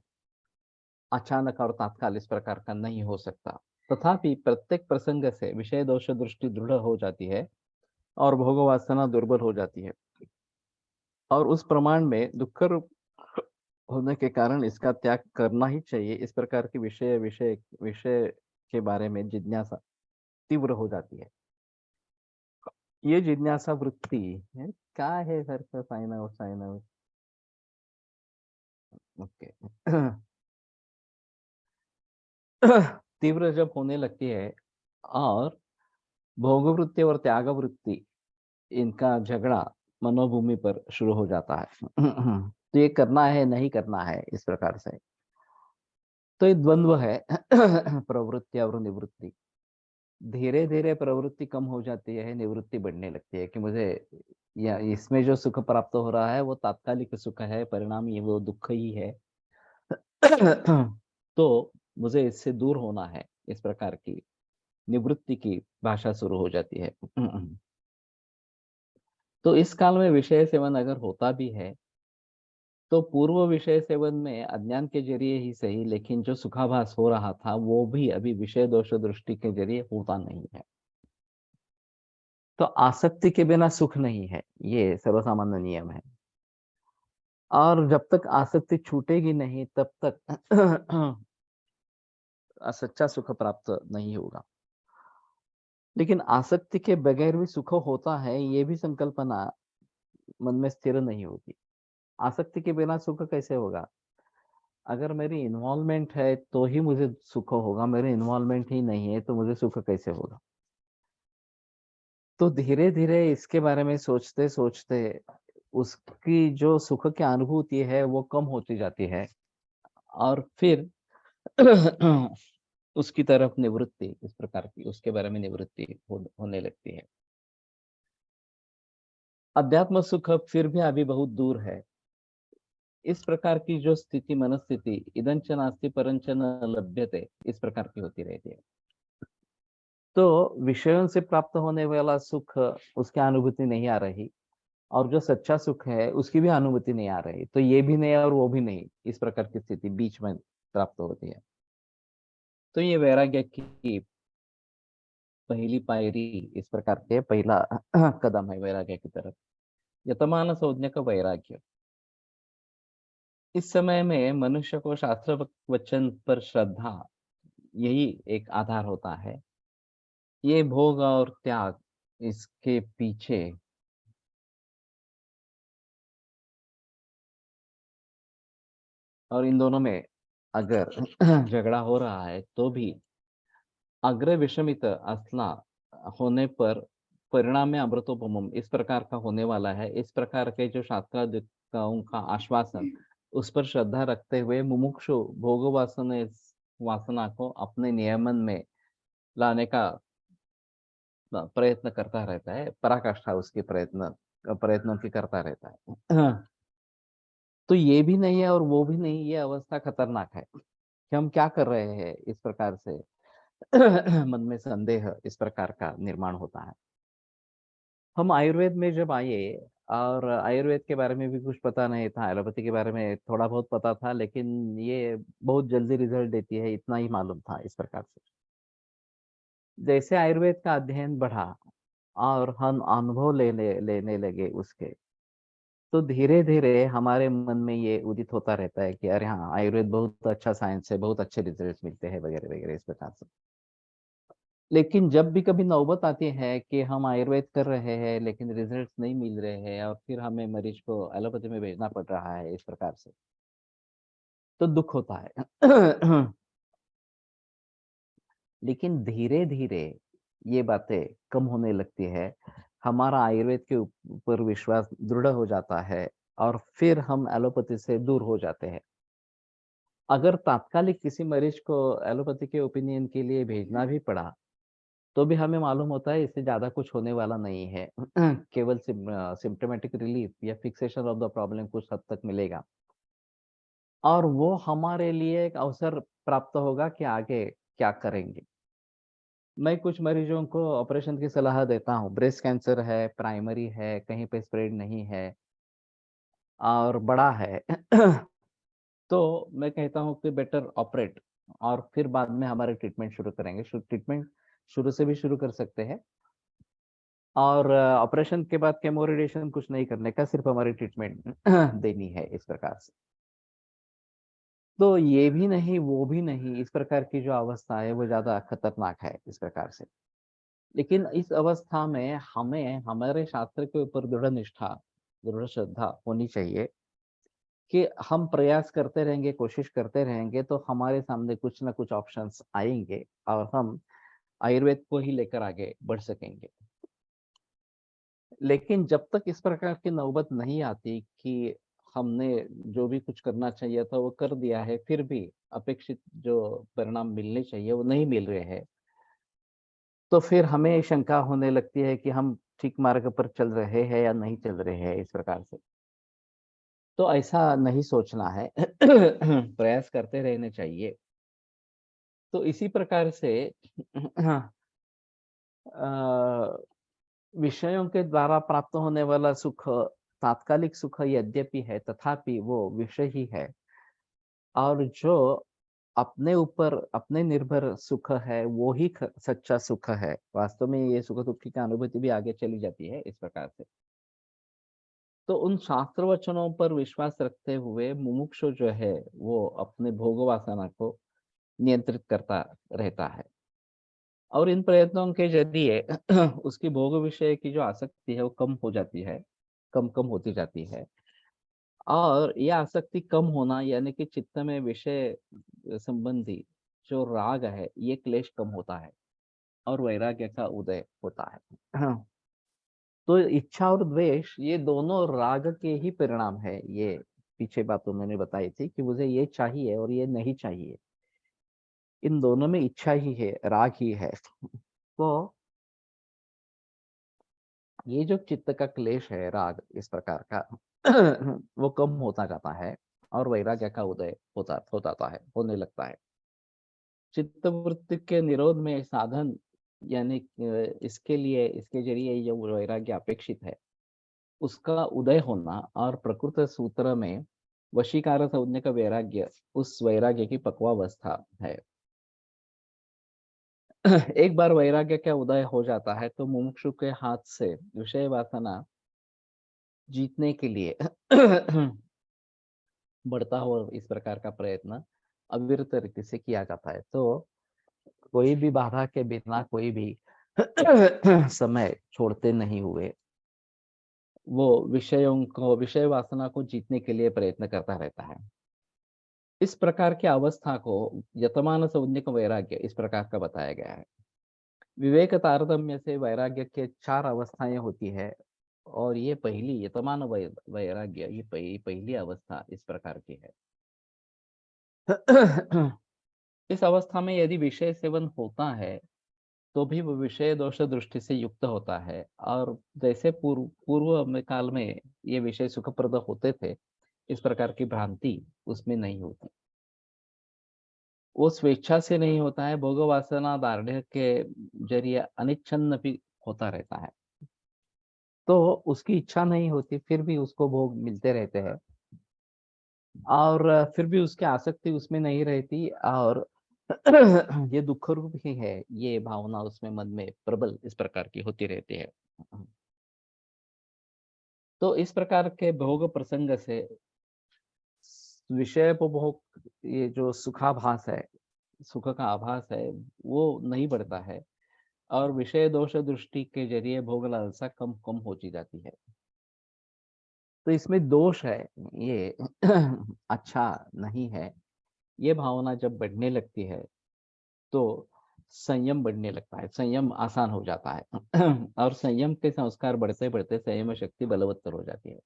अचानक और तात्काल इस प्रकार का नहीं हो सकता। तथापि प्रत्येक प्रसंग से विषय दोष दृष्टि दृढ़ हो जाती है और भोग वासना दुर्बल हो जाती है और उस प्रमाण में दुख रूप होने के कारण इसका त्याग करना ही चाहिए। इस प्रकार की विषय विषय विषय के बारे में जिज्ञासा तीव्र हो जाती है। ये जिज्ञासा वृत्ति है, क्या है सर का sign out sign out. Okay. तीव्र जब होने लगती है और भोग वृत्ति और त्याग वृत्ति, इनका झगड़ा मनोभूमि पर शुरू हो जाता है। तो ये करना है नहीं करना है, इस प्रकार से। तो ये द्वंद्व है। प्रवृत्ति और निवृत्ति। धीरे धीरे प्रवृत्ति कम हो जाती है, निवृत्ति बढ़ने लगती है कि मुझे या इसमें जो सुख प्राप्त हो रहा है वो तात्कालिक सुख है, परिणाम ये वो दुख ही है। तो मुझे इससे दूर होना है, इस प्रकार की निवृत्ति की भाषा शुरू हो जाती है। तो इस काल में विषय सेवन अगर होता भी है तो पूर्व विषय सेवन में अज्ञान के जरिए ही सही, लेकिन जो सुखाभास हो रहा था वो भी अभी विषय दोष दृष्टि के जरिए होता नहीं है। तो आसक्ति के बिना सुख नहीं है, ये सर्वसामान्य नियम है। और जब तक आसक्ति छूटेगी नहीं तब तक सच्चा सुख प्राप्त नहीं होगा। लेकिन आसक्ति के बगैर भी सुख होता है, ये भी संकल्पना मन में स्थिर नहीं होती। आसक्ति के बिना सुख कैसे होगा? अगर मेरी इन्वॉल्वमेंट है तो ही मुझे सुख होगा, मेरी इन्वॉल्वमेंट ही नहीं है तो मुझे सुख कैसे होगा? तो धीरे धीरे इसके बारे में सोचते सोचते उसकी जो सुख की अनुभूति है वो कम होती जाती है और फिर उसकी तरफ निवृत्ति, इस प्रकार की उसके बारे में निवृत्ति होने लगती है। अध्यात्म सुख फिर भी अभी बहुत दूर है। इस प्रकार की जो स्थिति, मनस्थिति इदंच नास्ति परंच न लभ्यते, इस प्रकार की होती रहती है। तो विषयों से प्राप्त होने वाला सुख, उसकी अनुभूति नहीं आ रही और जो सच्चा सुख है उसकी भी अनुभूति नहीं आ रही। तो ये भी नहीं और वो भी नहीं, इस प्रकार की स्थिति बीच में प्राप्त होती है। तो ये वैराग्य की पहली पायरी, इस प्रकार के पहला कदम है वैराग्य की तरफ, यतमान संज्ञ का वैराग्य। इस समय में मनुष्य को शास्त्र वचन पर श्रद्धा, यही एक आधार होता है। ये भोग और त्याग, इसके पीछे और इन दोनों में अगर झगड़ा हो रहा है तो भी अग्र विषमित असला होने पर परिणाम में अमृतोपमम, इस प्रकार का होने वाला है। इस प्रकार के जो शास्त्रादिकों का आश्वासन, उस पर श्रद्धा रखते हुए मुमुक्षु भोग वासना को अपने नियमन में लाने का प्रयत्न करता रहता है, पराकाष्ठा उसकी प्रयत्नों की करता रहता है। तो ये भी नहीं है और वो भी नहीं, ये अवस्था खतरनाक है कि हम क्या कर रहे हैं, इस प्रकार से मन में संदेह इस प्रकार का निर्माण होता है। हम आयुर्वेद में जब आए और आयुर्वेद के बारे में भी कुछ पता नहीं था, एलोपैथी के बारे में थोड़ा बहुत पता था, लेकिन ये बहुत जल्दी रिजल्ट देती है इतना ही मालूम था। इस प्रकार से जैसे आयुर्वेद का अध्ययन बढ़ा और हम अनुभव लेने लगे उसके, तो धीरे धीरे हमारे मन में ये उदित होता रहता है कि अरे हाँ, आयुर्वेद बहुत अच्छा साइंस है, बहुत अच्छे रिजल्ट मिलते हैं वगैरह वगैरह इस प्रकार से। लेकिन जब भी कभी नौबत आती है कि हम आयुर्वेद कर रहे हैं लेकिन रिजल्ट्स नहीं मिल रहे हैं और फिर हमें मरीज को एलोपैथी में भेजना पड़ रहा है इस प्रकार से, तो दुख होता है। लेकिन धीरे धीरे ये बातें कम होने लगती है, हमारा आयुर्वेद के ऊपर विश्वास दृढ़ हो जाता है और फिर हम एलोपैथी से दूर हो जाते हैं। अगर तात्कालिक किसी मरीज को एलोपैथी के ओपिनियन के लिए भेजना भी पड़ा, तो भी हमें मालूम होता है इससे ज़्यादा कुछ होने वाला नहीं है। केवल सिम्प्टोमेटिक रिलीफ या फिक्सेशन ऑफ द प्रॉब्लम कुछ हद तक मिलेगा और वो हमारे लिए एक अवसर प्राप्त होगा कि आगे क्या करेंगे। मैं कुछ मरीजों को ऑपरेशन की सलाह देता हूँ, ब्रेस्ट कैंसर है, प्राइमरी है, कहीं पे स्प्रेड नहीं है और बड़ा है। तो मैं कहता हूँ कि बेटर ऑपरेट और फिर बाद में हमारे ट्रीटमेंट शुरू करेंगे। ट्रीटमेंट शुरू से भी शुरू कर सकते हैं और ऑपरेशन के बाद केमो रेडिएशन कुछ नहीं करने का, सिर्फ हमारी ट्रीटमेंट देनी है इस प्रकार से। तो ये भी नहीं, वो भी नहीं, इस प्रकार की जो अवस्था है वो ज़्यादा खतरनाक है इस प्रकार से। लेकिन इस अवस्था में हमें हमारे शास्त्र के ऊपर दृढ़ निष्ठा, दृढ़ श्रद्धा होनी चाहिए कि हम प्रयास करते रहेंगे, कोशिश करते रहेंगे तो हमारे सामने कुछ ना कुछ ऑप्शंस आएँगे और हम आयुर्वेद को ही लेकर आगे बढ़ सकेंगे। लेकिन जब तक इस प्रकार की नौबत नहीं आती कि हमने जो भी कुछ करना चाहिए था वो कर दिया है, फिर भी अपेक्षित जो परिणाम मिलने चाहिए वो नहीं मिल रहे हैं, तो फिर हमें शंका होने लगती है कि हम ठीक मार्ग पर चल रहे हैं या नहीं चल रहे हैं इस प्रकार से। तो ऐसा नहीं सोचना है, प्रयास करते रहने चाहिए। तो इसी प्रकार से अ, विषयों के द्वारा प्राप्त होने वाला सुख तात्कालिक सुख यद्यपि है, तथापि वो विषय ही है और जो अपने ऊपर अपने निर्भर सुख है, वो ही सच्चा सुख है। वास्तव में ये सुख दुख की अनुभूति भी आगे चली जाती है इस प्रकार से। तो उन शास्त्र वचनों पर विश्वास रखते हुए मुमुक्षु जो है, वो अपने भोग वासना को नियंत्रित करता रहता है और इन प्रयत्नों के जरिए उसकी भोग विषय की जो आसक्ति है वो कम हो जाती है, कम-कम होती जाती है और ये आसक्ति कम होना यानी कि चित्त में विषय संबंधी जो राग है, ये क्लेश कम होता है और वैराग्य का उदय होता है। हाँ, तो इच्छा और द्वेष ये दोनों राग के ही परिणाम है। ये पीछे बात उन्होंने बताई थी कि मुझे ये चाहिए और ये नहीं चाहिए। इन दोनों में इच्छा ही है, राग ही है। तो ये जो चित्त का क्लेश है, राग इस प्रकार का वो कम होता जाता है और वैराग्य का उदय हो जाता है, होने लगता है। चित्तवृत्ति के निरोध में साधन यानी इसके लिए इसके जरिए जो वैराग्य अपेक्षित है, उसका उदय होना और प्रकृत सूत्र में वशीकार संज्ञक वैराग्य उस वैराग्य की पक्वावस्था है। एक बार वैराग्य का उदय हो जाता है तो मुमुक्षु के हाथ से विषय वासना जीतने के लिए बढ़ता हुआ इस प्रकार का प्रयत्न अविरत रीति से किया जाता है। तो कोई भी बाधा के बिना कोई भी समय छोड़ते नहीं हुए वो विषयों को विषय वासना को जीतने के लिए प्रयत्न करता रहता है। इस प्रकार की अवस्था को यतमान संज्ञक वैराग्य इस प्रकार का बताया गया है। विवेक तारतम्य से वैराग्य के 4 अवस्थाएं होती है और ये पहली यतमान वैराग्य ये पहली अवस्था इस प्रकार की है। इस अवस्था में यदि विषय सेवन होता है तो भी वो विषय दोष दृष्टि से युक्त होता है और जैसे पूर्व में काल में ये विषय सुखप्रद होते थे, इस प्रकार की भ्रांति उसमें नहीं होती। वो स्वेच्छा से नहीं होता है, भोग वासना दार्ढ्य के जरिए अनिच्छन्न भी होता रहता है। तो उसकी इच्छा नहीं होती, फिर भी उसको भोग मिलते रहते हैं और फिर भी उसकी आसक्ति उसमें नहीं रहती और ये दुःख रूप ही है, ये भावना उसमें मन में प्रबल इस प्रकार की होती रहती है। तो इस प्रकार के भोग प्रसंग से विषय उपभोग ये जो सुखाभास है, सुख का आभास है, वो नहीं बढ़ता है और विषय दोष दृष्टि के जरिए भोग लालसा कम कम होती जाती है। तो इसमें दोष है ये अच्छा नहीं है। ये भावना जब बढ़ने लगती है तो संयम बढ़ने लगता है, संयम आसान हो जाता है और संयम के संस्कार बढ़ते बढ़ते संयम शक्ति बलवत्तर हो जाती है।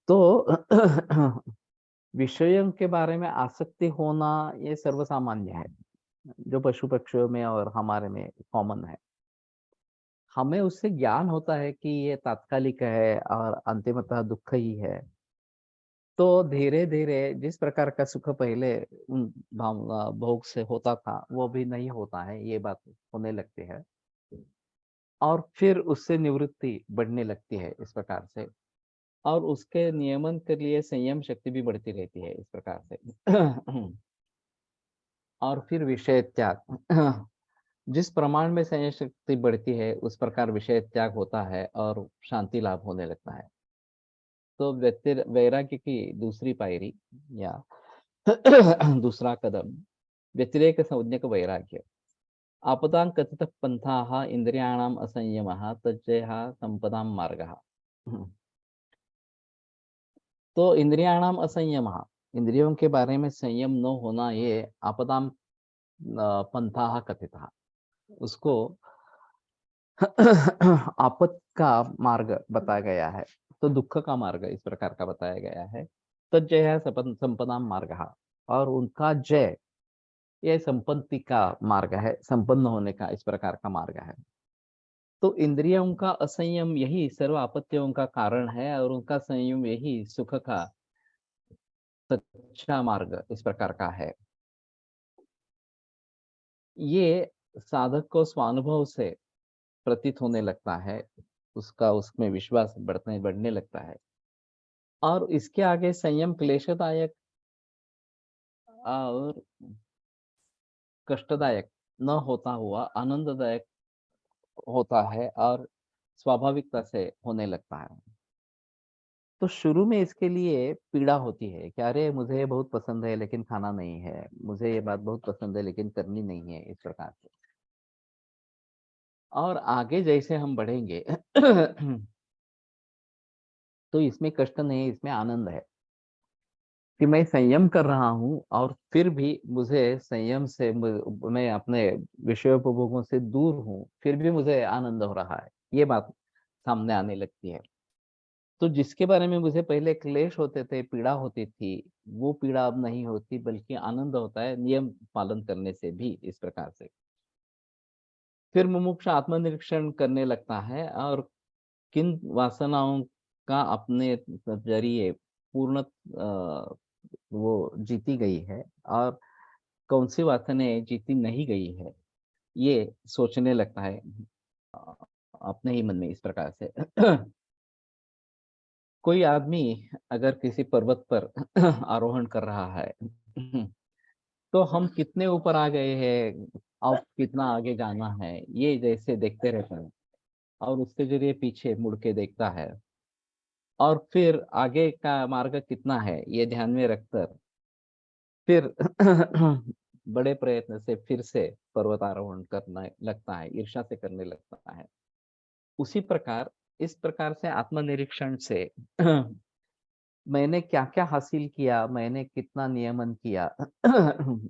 तो विषयों के बारे में आसक्ति होना ये सर्वसामान्य है, जो पशु पक्षियों में और हमारे में कॉमन है। हमें उससे ज्ञान होता है कि ये तात्कालिक है और अंतिमतः दुःख ही है। तो धीरे-धीरे जिस प्रकार का सुख पहले उन भावना भोग से होता था, वो अभी नहीं होता है, ये बात होने लगती है। और फिर उससे निवृत्ति बढ़ने लगती है इस प्रकार से, और उसके नियमन के लिए संयम शक्ति भी बढ़ती रहती है इस प्रकार से। और फिर विषय त्याग। जिस प्रमाण में संयम शक्ति बढ़ती है, उस प्रकार विषय त्याग होता है और शांति लाभ होने लगता है। तो वैराग्य की दूसरी पायरी या दूसरा कदम व्यतिरेक संज्ञक वैराग्य। आपदां कथितः पंथाः इंद्रियाणाम् असंयमः तज्जयः संपदां मार्गः। तो इंद्रियाणाम असंयमः, इंद्रियों के बारे में संयम न होना, ये आपदां पंथाः कथितः, उसको आपद का मार्ग बताया गया है। तो दुःख का मार्ग इस प्रकार का बताया गया है। तज्जयः संपदां मार्गः, और उनका जय ये संपत्ति का मार्ग है, संपन्न होने का इस प्रकार का मार्ग है। तो इंद्रियों का असंयम यही सर्व आपत्तियों का कारण है, और उनका संयम यही सुख का सच्चा मार्ग इस प्रकार का है। ये साधक को स्वानुभव से प्रतीत होने लगता है, उसका उसमें विश्वास बढ़ने लगता है। और इसके आगे संयम क्लेशदायक और कष्टदायक न होता हुआ आनंददायक होता है और स्वाभाविकता से होने लगता है। तो शुरू में इसके लिए पीड़ा होती है कि अरे मुझे ये बहुत पसंद है लेकिन खाना नहीं है, मुझे ये बात बहुत पसंद है लेकिन करनी नहीं है, इस प्रकार से। और आगे जैसे हम बढ़ेंगे तो इसमें कष्ट नहीं, इसमें आनंद है कि मैं संयम कर रहा हूँ और फिर भी मुझे संयम से मैं अपने विषयोपभोगों से दूर हूँ, फिर भी मुझे आनंद हो रहा है, ये बात सामने आने लगती है। तो जिसके बारे में मुझे पहले क्लेश होते थे, पीड़ा होती थी, वो पीड़ा अब नहीं होती, बल्कि आनंद होता है नियम पालन करने से भी इस प्रकार से। फिर मुमुक्ष आत्मनिरीक्षण करने लगता है और किन वासनाओं का अपने जरिए पूर्ण वो जीती गई है और कौन सी वासनाएं जीती नहीं गई है, ये सोचने लगता है अ, अपने ही मन में इस प्रकार से। कोई आदमी अगर किसी पर्वत पर आरोहण कर रहा है, तो हम कितने ऊपर आ गए हैं, अब कितना आगे जाना है, ये जैसे देखते रहते हैं और उसके जरिए पीछे मुड़ के देखता है, और फिर आगे का मार्ग कितना है ये ध्यान में रखकर फिर बड़े प्रयत्न से फिर से पर्वतारोहण करने लगता है, ईर्ष्या से करने लगता है। उसी प्रकार इस प्रकार से आत्मनिरीक्षण से मैंने क्या-क्या हासिल किया, मैंने कितना नियमन किया,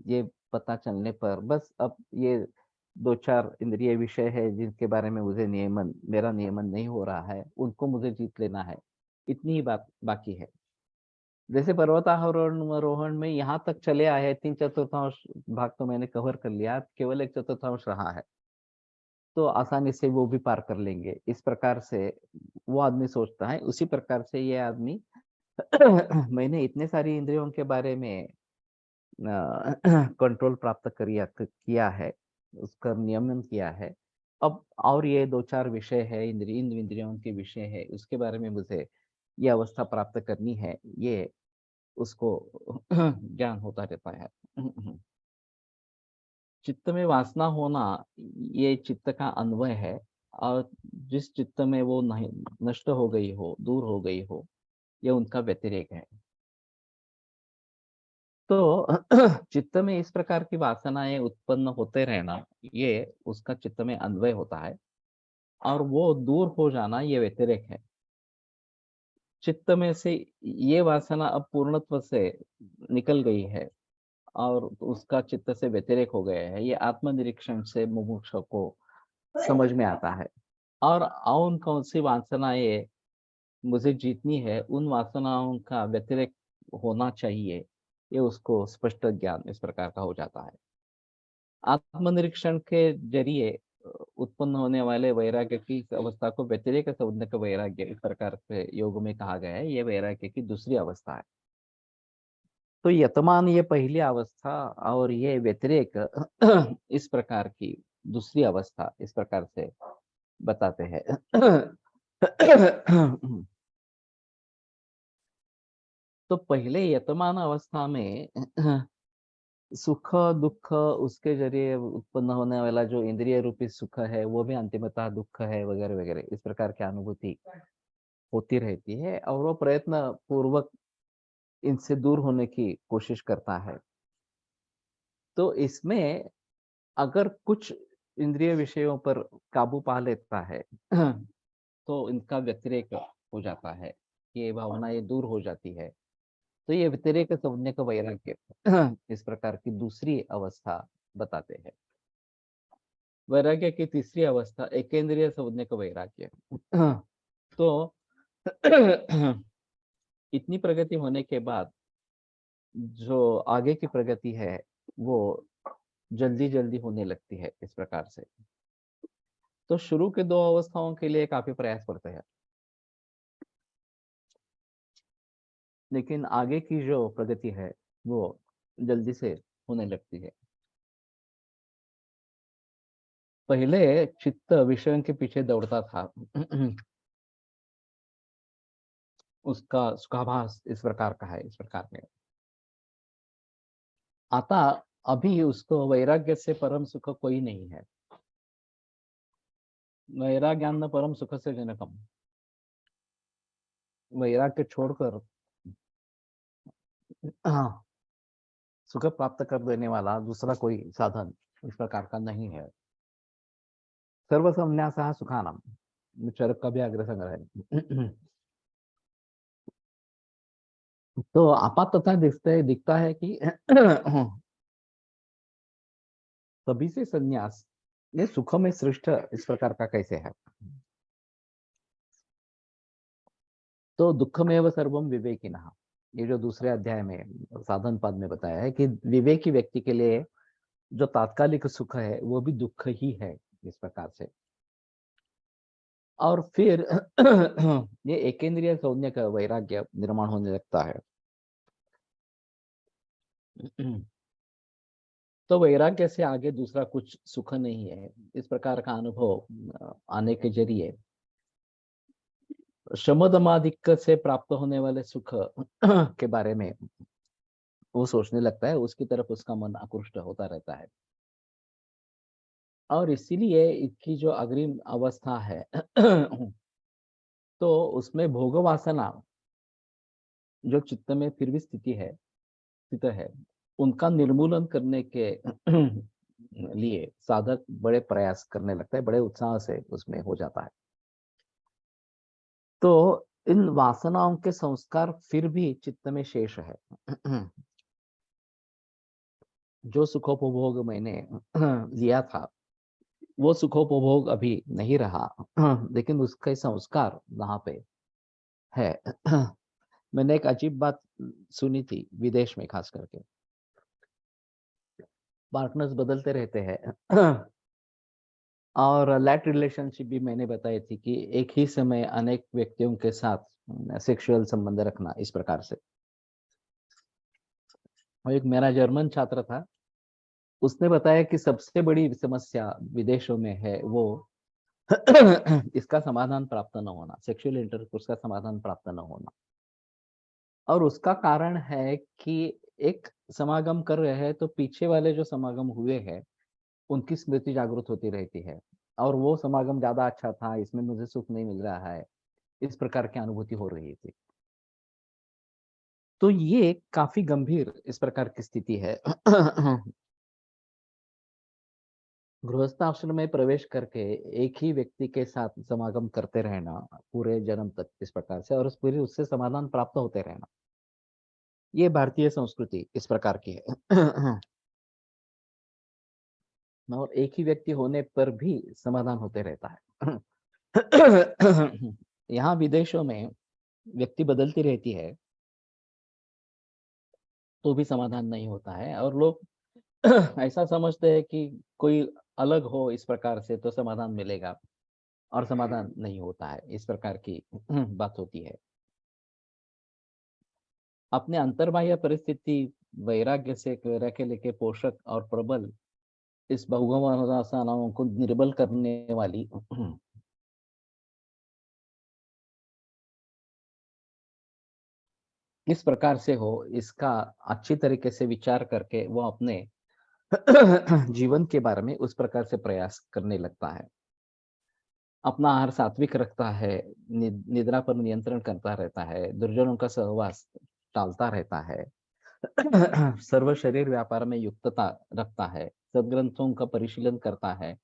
ये पता चलने पर बस अब ये 2-4 इंद्रिय विषय है जिनके बारे में मेरा नियमन नहीं हो रहा है, उनको मुझे जीत लेना है। इतनी ही बात बाकी है। जैसे पर्वतारोहण आरोहण में यहाँ तक चले आए हैं, 3/4 भाग तो मैंने कवर कर लिया, केवल 1/4 रहा है। तो आसानी से वो भी पार कर लेंगे। इस प्रकार से वो आदमी सोचता है, उसी प्रकार से ये आदमी मैंने इतने सारी इंद्रियों के बारे में कंट्रोल प्राप्त किया है, उसका नियमन किया है। अब और ये 2-4 विषय है, इन इंद्रियों के विषय है, उसके बारे में मुझे ये अवस्था प्राप्त करनी है, ये उसको ज्ञान होता रहता है। चित्त में वासना होना, ये चित्त का अन्वय है, और जिस चित्त में वो नहीं नष्ट हो गई हो, दूर हो गई हो, ये उनका व्यतिरेक है। तो चित्त में इस प्रकार की वासनाएं उत्पन्न होते रहना, ये उसका चित्त में अन्वय होता है, और वो दूर हो जाना ये व्यतिरेक है। चित्त में से ये वासना अब पूर्णत्व से निकल गई है और उसका चित्त से व्यतिरेक हो गया है, ये आत्मनिरीक्षण से मुमुक्षु को समझ में आता है। और कौन कौन सी वासनाएं मुझे जीतनी है, उन वासनाओं का व्यतिरेक होना चाहिए, ये उसको स्पष्ट ज्ञान इस प्रकार का हो जाता है। आत्मनिरीक्षण के जरिए उत्पन्न होने वाले वैराग्य की इस अवस्था को व्यतिरेक संबंधक वैराग्य इस प्रकार से योग में कहा गया है। ये वैराग्य की दूसरी अवस्था है। तो यतमान ये पहली अवस्था और ये व्यतिरेक इस प्रकार की दूसरी अवस्था इस प्रकार से बताते हैं। तो पहले यतमान अवस्था में सुख दुख उसके जरिए उत्पन्न होने वाला जो इंद्रिय रूपी सुख है वो भी अंतिमतः दुख है वगैरह वगैरह इस प्रकार की अनुभूति होती रहती है और वो प्रयत्न पूर्वक इनसे दूर होने की कोशिश करता है। तो इसमें अगर कुछ इंद्रिय विषयों पर काबू पा लेता है तो इनका व्यतिरेक हो जाता है, ये भावनाएं दूर हो जाती है। तो ये व्यतिरेक समझने का वैराग्य इस प्रकार की दूसरी अवस्था बताते हैं। वैराग्य की तीसरी अवस्था एकेंद्रिय समझने का वैराग्य। तो इतनी प्रगति होने के बाद जो आगे की प्रगति है वो जल्दी जल्दी होने लगती है इस प्रकार से। तो शुरू के दो अवस्थाओं के लिए काफी प्रयास पड़ते हैं, लेकिन आगे की जो प्रगति है वो जल्दी से होने लगती है। पहले चित्त विषयों के पीछे दौड़ता था उसका सुखाभास इस प्रकार का है, इस प्रकार में आता अभी उसको वैराग्य से परम सुख कोई नहीं है। वैराग्यान्न परम सुख से जनकम, वैराग्य छोड़कर सुख प्राप्त कर देने वाला दूसरा कोई साधन इस प्रकार का नहीं है। सर्व संन्यास सुखानम, चरक का भी आग्रह संग्रह है। तो आपातः दिखता है कि सभी से संन्यास ये सुख में श्रेष्ठ इस प्रकार का कैसे है। तो दुखमेव सर्वम विवेकिनः, ये जो दूसरे अध्याय में साधन पद में बताया है कि विवेकी व्यक्ति के लिए जो तात्कालिक सुख है वो भी दुख ही है इस प्रकार से। और फिर ये एकेंद्रिय सौम्य का वैराग्य निर्माण होने लगता है। तो वैराग्य से आगे दूसरा कुछ सुख नहीं है इस प्रकार का अनुभव आने के जरिए शमदमादिक्य से प्राप्त होने वाले सुख के बारे में वो सोचने लगता है, उसकी तरफ उसका मन आकृष्ट होता रहता है। और इसीलिए इसकी जो अग्रिम अवस्था है तो उसमें भोग वासना जो चित्त में फिर भी स्थित है उनका निर्मूलन करने के लिए साधक बड़े प्रयास करने लगता है, बड़े उत्साह से उसमें हो जाता है। तो इन वासनाओं के संस्कार फिर भी चित्त में शेष है। जो सुखोपभोग मैंने लिया था वो सुखोपभोग अभी नहीं रहा, लेकिन उसके संस्कार वहां पे है। मैंने एक अजीब बात सुनी थी विदेश में, खास करके पार्टनर्स बदलते रहते हैं और लैट रिलेशनशिप भी मैंने बताई थी कि एक ही समय अनेक व्यक्तियों के साथ सेक्सुअल संबंध रखना इस प्रकार से। और एक मेरा जर्मन छात्र था, उसने बताया कि सबसे बड़ी समस्या विदेशों में है वो इसका समाधान प्राप्त न होना, सेक्सुअल इंटरकोर्स का समाधान प्राप्त न होना। और उसका कारण है कि एक समागम कर रहे हैं तो पीछे वाले जो समागम हुए हैं उनकी स्मृति जागृत होती रहती है और वो समागम ज्यादा अच्छा था, इसमें मुझे सुख नहीं मिल रहा है, इस प्रकार की अनुभूति हो रही थी। तो ये काफी गंभीर इस प्रकार की स्थिति है। गृहस्थाश्रम में प्रवेश करके एक ही व्यक्ति के साथ समागम करते रहना पूरे जन्म तक इस प्रकार से और पूरी उससे समाधान प्राप्त होते रहना, ये भारतीय संस्कृति इस प्रकार की है। और एक ही व्यक्ति होने पर भी समाधान होते रहता है। यहाँ विदेशों में व्यक्ति बदलती रहती है तो भी समाधान नहीं होता है। और लोग ऐसा समझते हैं कि कोई अलग हो इस प्रकार से तो समाधान मिलेगा, और समाधान नहीं होता है, इस प्रकार की बात होती है। अपने अंतर्बाह्य परिस्थिति वैराग्य लेके पोषक और प्रबल इस बहुगुणावस्थाओं को निर्बल करने वाली इस प्रकार से हो, इसका अच्छी तरीके से विचार करके वो अपने जीवन के बारे में उस प्रकार से प्रयास करने लगता है। अपना आहार सात्विक रखता है, निद्रा पर नियंत्रण करता रहता है, दुर्जनों का सहवास टालता रहता है, सर्व शरीर व्यापार में युक्तता रखता है, सदग्रंथों का परिशीलन करता है,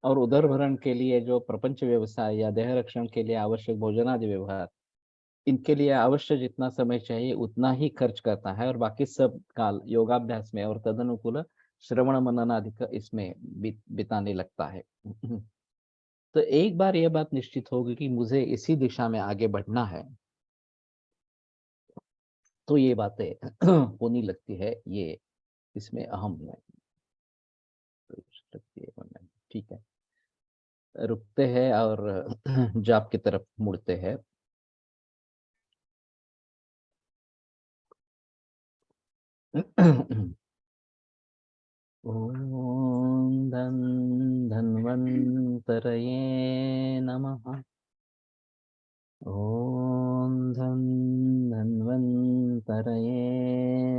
और उदर भरण के लिए जो प्रपंच व्यवसाय या देह रक्षण के लिए आवश्यक भोजनादि व्यवहार, इनके लिए अवश्य जितना समय चाहिए उतना ही खर्च करता है, और बाकी सब काल योगाभ्यास में और तदनुकूल श्रवण मनन आदि का इसमें बिताने लगता है। तो एक बार यह बात निश्चित होगी कि मुझे इसी दिशा में आगे बढ़ना है, तो ये बातें होने लगती है, ये इसमें अहम है। ठीक है, रुकते हैं और जाप की तरफ मुड़ते हैं। ओम धन्वन्तरये नमः। ओम धन्वन्तरये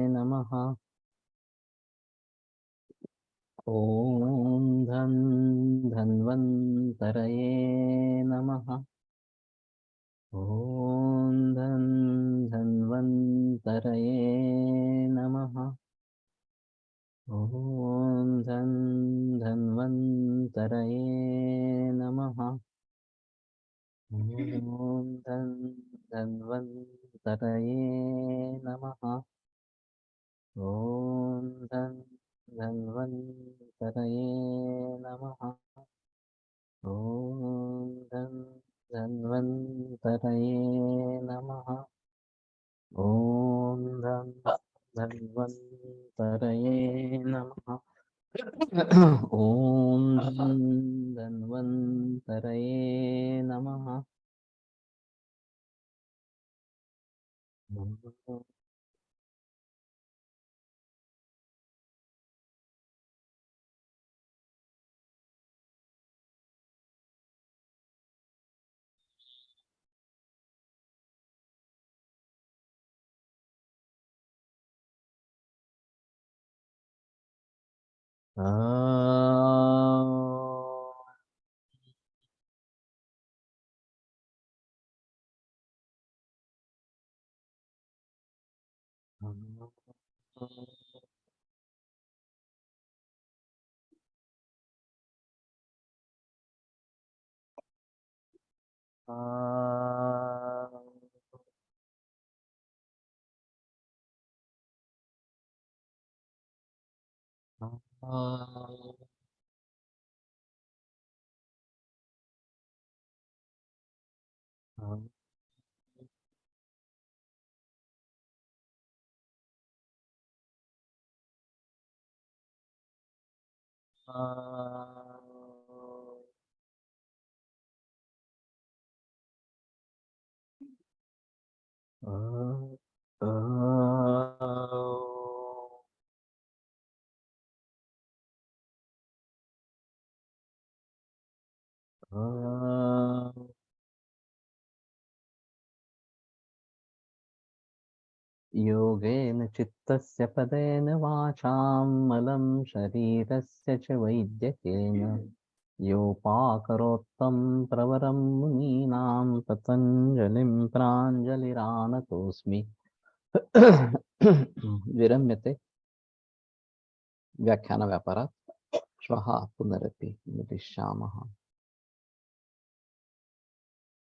नमः। ओम धन्वन्तरये नमः। ओम धन्वन्तरये नमः। ओम धन्वन्तरये नमः। ओम धन्वन्तरये नमः। ओम धन्वन्तरये नमः। ओम धन्वन्तरये नमः। ओम धन्वन्तरये नमः। ओम धन्वन्तरये नमः। योगेन चित्तस्य पदेन वाचां मलं शरीरस्य च वैद्यकेन योपाकरोत्तं प्रवरं मुनीनां पतञ्जलिं प्राञ्जलिरानतोऽस्मि। विरम्यते व्याख्यानव्यापारात्। श्वः पुनरपि मिलिष्यामः।